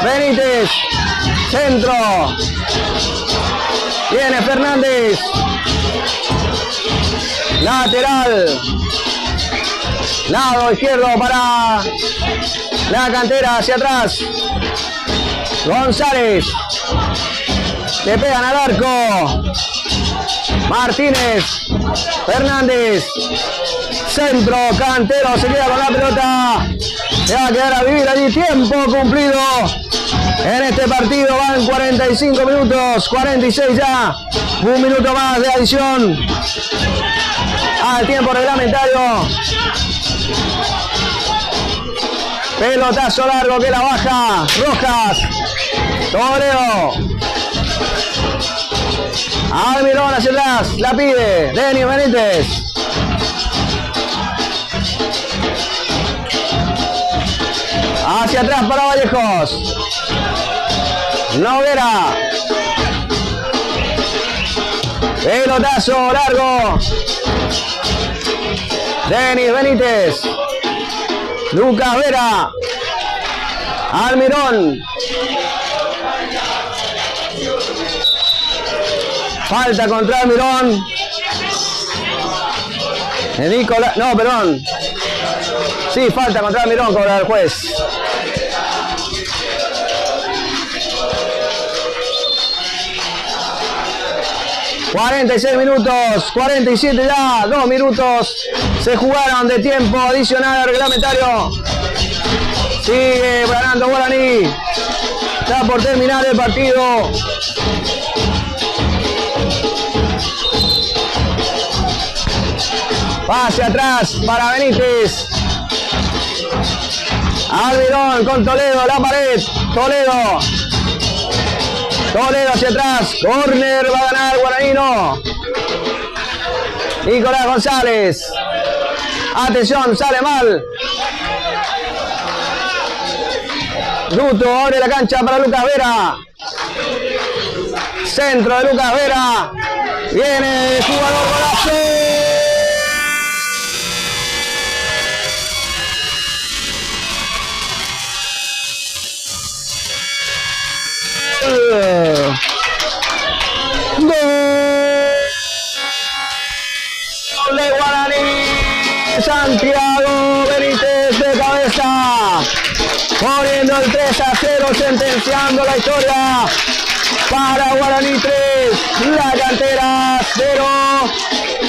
Benítez. Centro. Viene Fernández. Lateral. Lado izquierdo para la cantera hacia atrás. González. Le pegan al arco. Martínez. Fernández. Centro. Cantero se queda con la pelota. Se va a quedar a vivir allí. Tiempo cumplido. En este partido van 45 minutos. 46 ya. Un minuto más de adición al tiempo reglamentario. Pelotazo largo que la baja. Rojas. Toledo. Almirón hacia atrás. La pide. Denis Benítez. Hacia atrás para Vallejos. Noguera. Pelotazo largo. Denis Benítez. Lucas Vera. Almirón. Falta contra Almirón. Nicolás. No, perdón. Sí, falta contra Almirón, cobra el juez. ...46 minutos... ...47 ya... ...2 minutos... ...se jugaron de tiempo adicional reglamentario... ...sigue ganando Guaraní... ...está por terminar el partido... ...pase atrás para Benítez... Almirón con Toledo, la pared. Toledo hacia atrás. Corner, va a ganar Guaraní. Nicolás González. Atención, sale mal. Duto abre la cancha para Lucas Vera. Centro de Lucas Vera. Viene el jugador, golazo. Gol de Guaraní. Santiago Benítez de cabeza, poniendo el 3-0, sentenciando la historia para Guaraní 3, la cantera 0.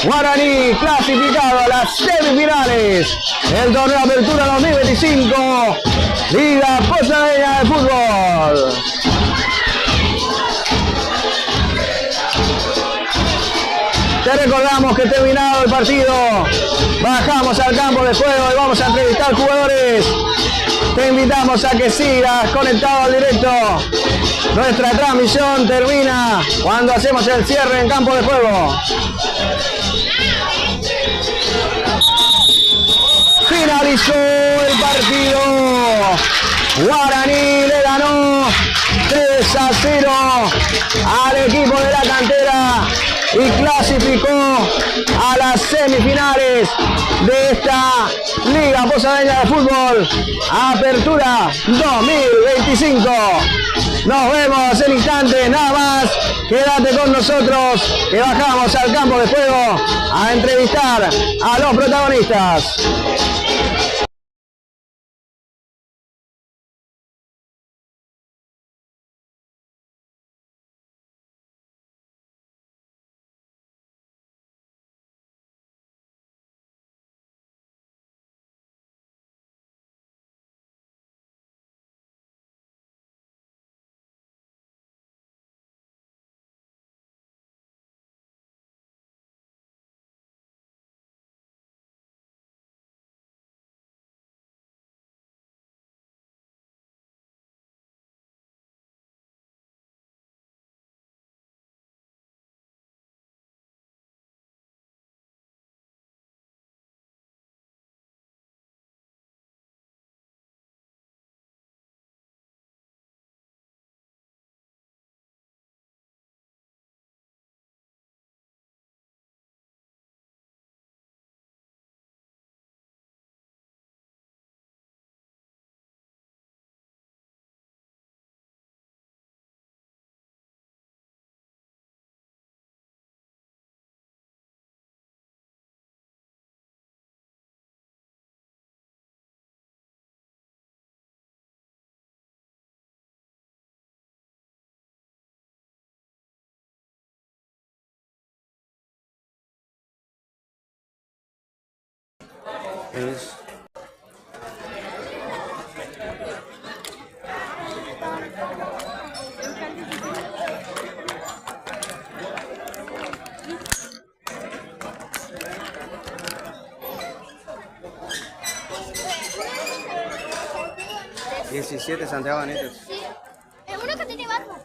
Guaraní clasificado a las semifinales del torneo Apertura 2025, Liga Posadeña de Fútbol. Te recordamos que terminado el partido, bajamos al campo de juego y vamos a entrevistar jugadores. Te invitamos a que sigas conectado al directo. Nuestra transmisión termina cuando hacemos el cierre en campo de juego. Finalizó el partido. Guaraní le ganó 3-0 al equipo de la cantera y clasificó a las semifinales de esta Liga Posadeña de Fútbol Apertura 2025. Nos vemos en instantes, nada más. Quédate con nosotros que bajamos al campo de juego a entrevistar a los protagonistas. ...17 Santiago Benítez. Sí, es uno que tiene barba.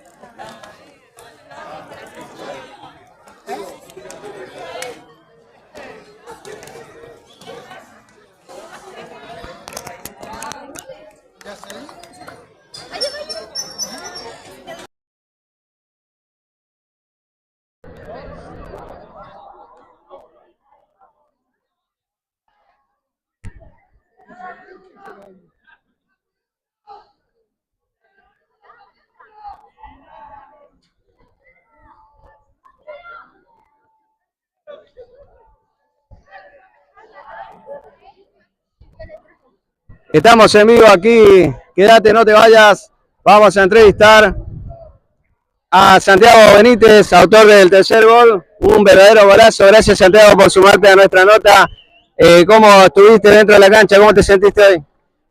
Estamos en vivo aquí, quédate, no te vayas. Vamos a entrevistar a Santiago Benítez, autor del tercer gol. Un verdadero golazo. Gracias, Santiago, por sumarte a nuestra nota. ¿Cómo estuviste dentro de la cancha? ¿Cómo te sentiste hoy?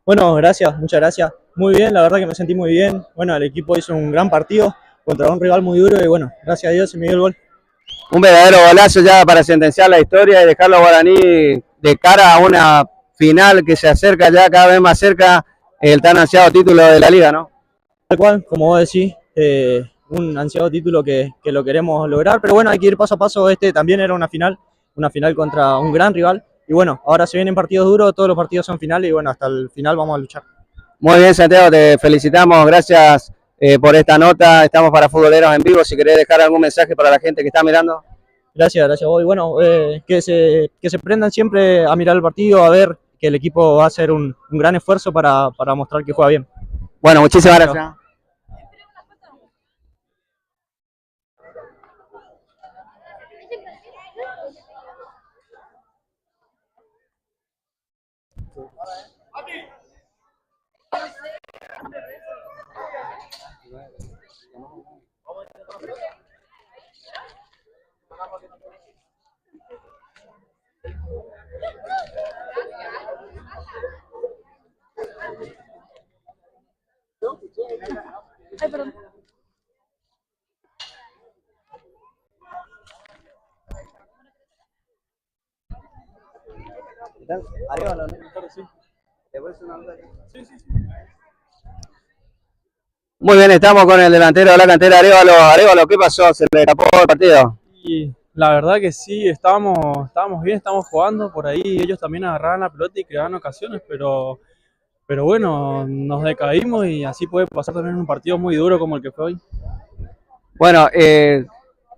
Bueno, gracias, muchas gracias. Muy bien, la verdad que me sentí muy bien. Bueno, el equipo hizo un gran partido contra un rival muy duro y bueno, gracias a Dios se me dio el gol. Un verdadero golazo ya para sentenciar la historia y dejarlo a Guaraní de cara a una final que se acerca ya cada vez más cerca el tan ansiado título de la liga, ¿no? Tal cual, como vos decís, un ansiado título que lo queremos lograr, pero bueno, hay que ir paso a paso. Este también era una final contra un gran rival, y bueno, ahora se vienen partidos duros, todos los partidos son finales, y bueno, hasta el final vamos a luchar. Muy bien, Santiago, te felicitamos, gracias por esta nota. Estamos para Futboleros en Vivo, si querés dejar algún mensaje para la gente que está mirando. Gracias a vos, y bueno, que se prendan siempre a mirar el partido, a ver que el equipo va a hacer un gran esfuerzo para mostrar que juega bien. Bueno, muchísimas gracias. Ay, perdón. Muy bien, estamos con el delantero de la cantera, Arévalo. Arévalo, ¿qué pasó? ¿Se le escapó el partido? Y la verdad que sí, estábamos bien, estábamos jugando, por ahí ellos también agarraban la pelota y creaban ocasiones, pero bueno, nos decaímos y así puede pasar también en un partido muy duro como el que fue hoy. Bueno, en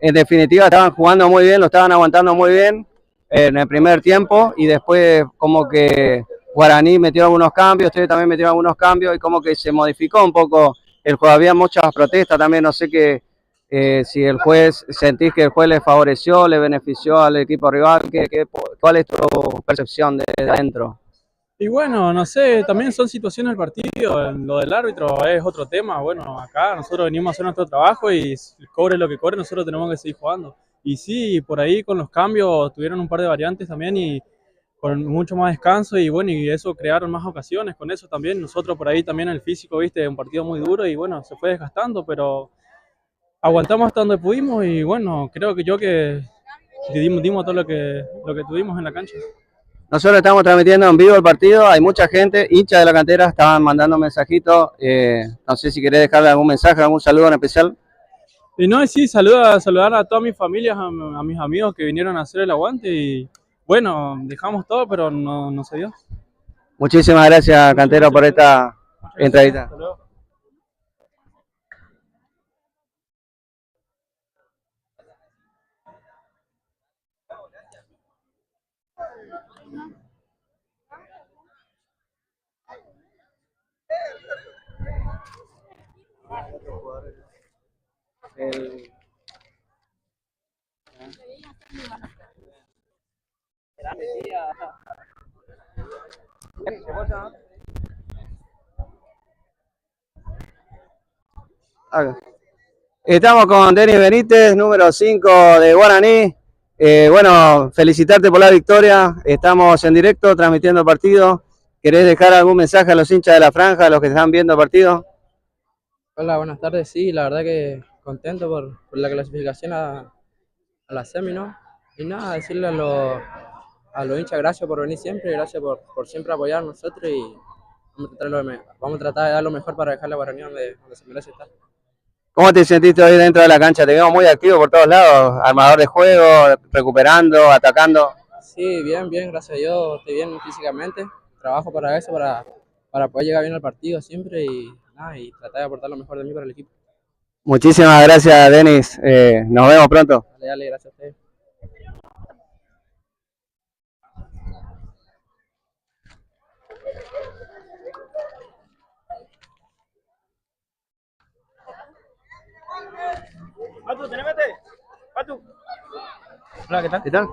definitiva estaban jugando muy bien, lo estaban aguantando muy bien en el primer tiempo, y después como que Guaraní metió algunos cambios, ustedes también metieron algunos cambios, y como que se modificó un poco el juego. Había muchas protestas también, no sé qué, si el juez, sentís que el juez le favoreció, le benefició al equipo rival. ¿Cuál es tu percepción de adentro? Y bueno, no sé, también son situaciones del partido, lo del árbitro es otro tema. Bueno, acá nosotros venimos a hacer nuestro trabajo y cobre lo que cobre, nosotros tenemos que seguir jugando. Y sí, por ahí con los cambios tuvieron un par de variantes también y con mucho más descanso, y bueno, y eso crearon más ocasiones con eso también. Nosotros por ahí también el físico, viste, un partido muy duro y bueno, se fue desgastando, pero aguantamos hasta donde pudimos y bueno, creo que dimos todo lo que tuvimos en la cancha. Nosotros estamos transmitiendo en vivo el partido, hay mucha gente, hinchas de la cantera, estaban mandando mensajitos, no sé si querés dejarle algún mensaje, algún saludo en especial. Y no, sí, saludar a todas mis familias, a mis amigos que vinieron a hacer el aguante y bueno, dejamos todo, pero no se dio. Muchísimas gracias, Cantero, por esta entrevista. Hasta luego. Estamos con Denis Benítez, número 5 de Guaraní. Bueno, felicitarte por la victoria. Estamos en directo transmitiendo el partido. ¿Querés dejar algún mensaje a los hinchas de la franja, a los que están viendo el partido? Hola, buenas tardes. Sí, la verdad que contento por la clasificación a la semi, ¿no? Y nada, decirle a los hinchas gracias por venir siempre, gracias por siempre apoyar a nosotros, y vamos a tratar de dar lo mejor para dejarle a Guaraní donde se merece estar. ¿Cómo te sentiste hoy dentro de la cancha? Te veo muy activo por todos lados, armador de juego, recuperando, atacando. Sí, bien, gracias a Dios, estoy bien físicamente, trabajo para eso, para poder llegar bien al partido siempre y tratar de aportar lo mejor de mí para el equipo. Muchísimas gracias, Denis. Nos vemos pronto. Dale, gracias a ustedes. Hola, ¿qué tal? ¿Qué tal?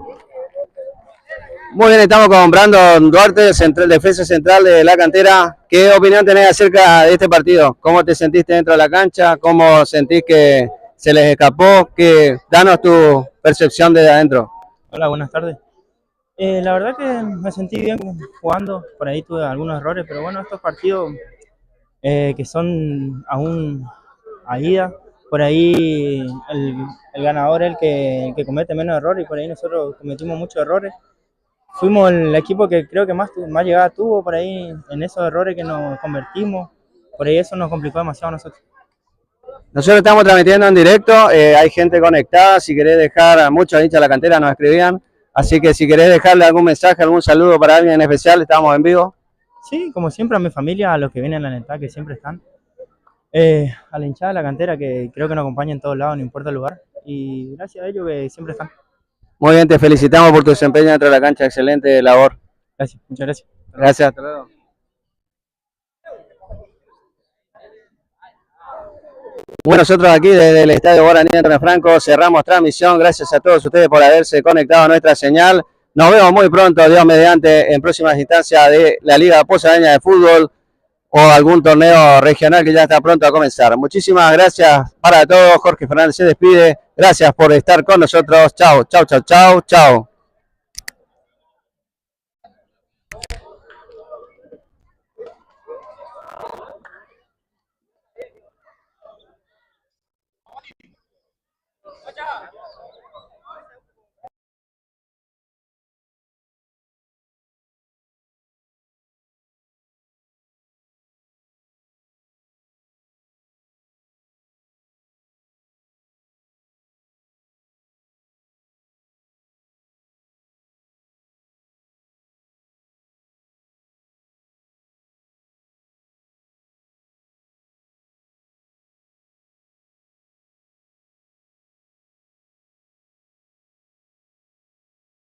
Muy bien, estamos con Brandon Duarte, defensa central de la cantera. ¿Qué opinión tenés acerca de este partido? ¿Cómo te sentiste dentro de la cancha? ¿Cómo sentís que se les escapó? Danos tu percepción desde adentro. Hola, buenas tardes. La verdad que me sentí bien jugando, por ahí tuve algunos errores, pero bueno, estos partidos que son aún a ida, por ahí el ganador es el que comete menos errores, y por ahí nosotros cometimos muchos errores. fuimos el equipo que creo que más llegada tuvo por ahí en esos errores que nos convertimos. Por ahí eso nos complicó demasiado a nosotros. Nosotros estamos transmitiendo en directo, hay gente conectada, si querés dejar, muchos hinchas de la cantera nos escribían, así que si querés dejarle algún mensaje, algún saludo para alguien en especial, estamos en vivo. Sí, como siempre a mi familia, a los que vienen a la neta, que siempre están, a la hinchada de la cantera que creo que nos acompaña en todos lados, no importa el lugar, y gracias a ellos que siempre están. Muy bien, te felicitamos por tu desempeño dentro de la cancha, excelente labor. Gracias, muchas gracias. Gracias, hasta luego. Bueno, nosotros aquí desde el Estadio Guaraní de Antonio Franco cerramos transmisión. Gracias a todos ustedes por haberse conectado a nuestra señal. Nos vemos muy pronto, Dios mediante, en próximas instancias de la Liga Posadeña de Fútbol o algún torneo regional que ya está pronto a comenzar. Muchísimas gracias para todos. Jorge Fernández se despide. Gracias por estar con nosotros. Chao, chao, chao, chao, chao.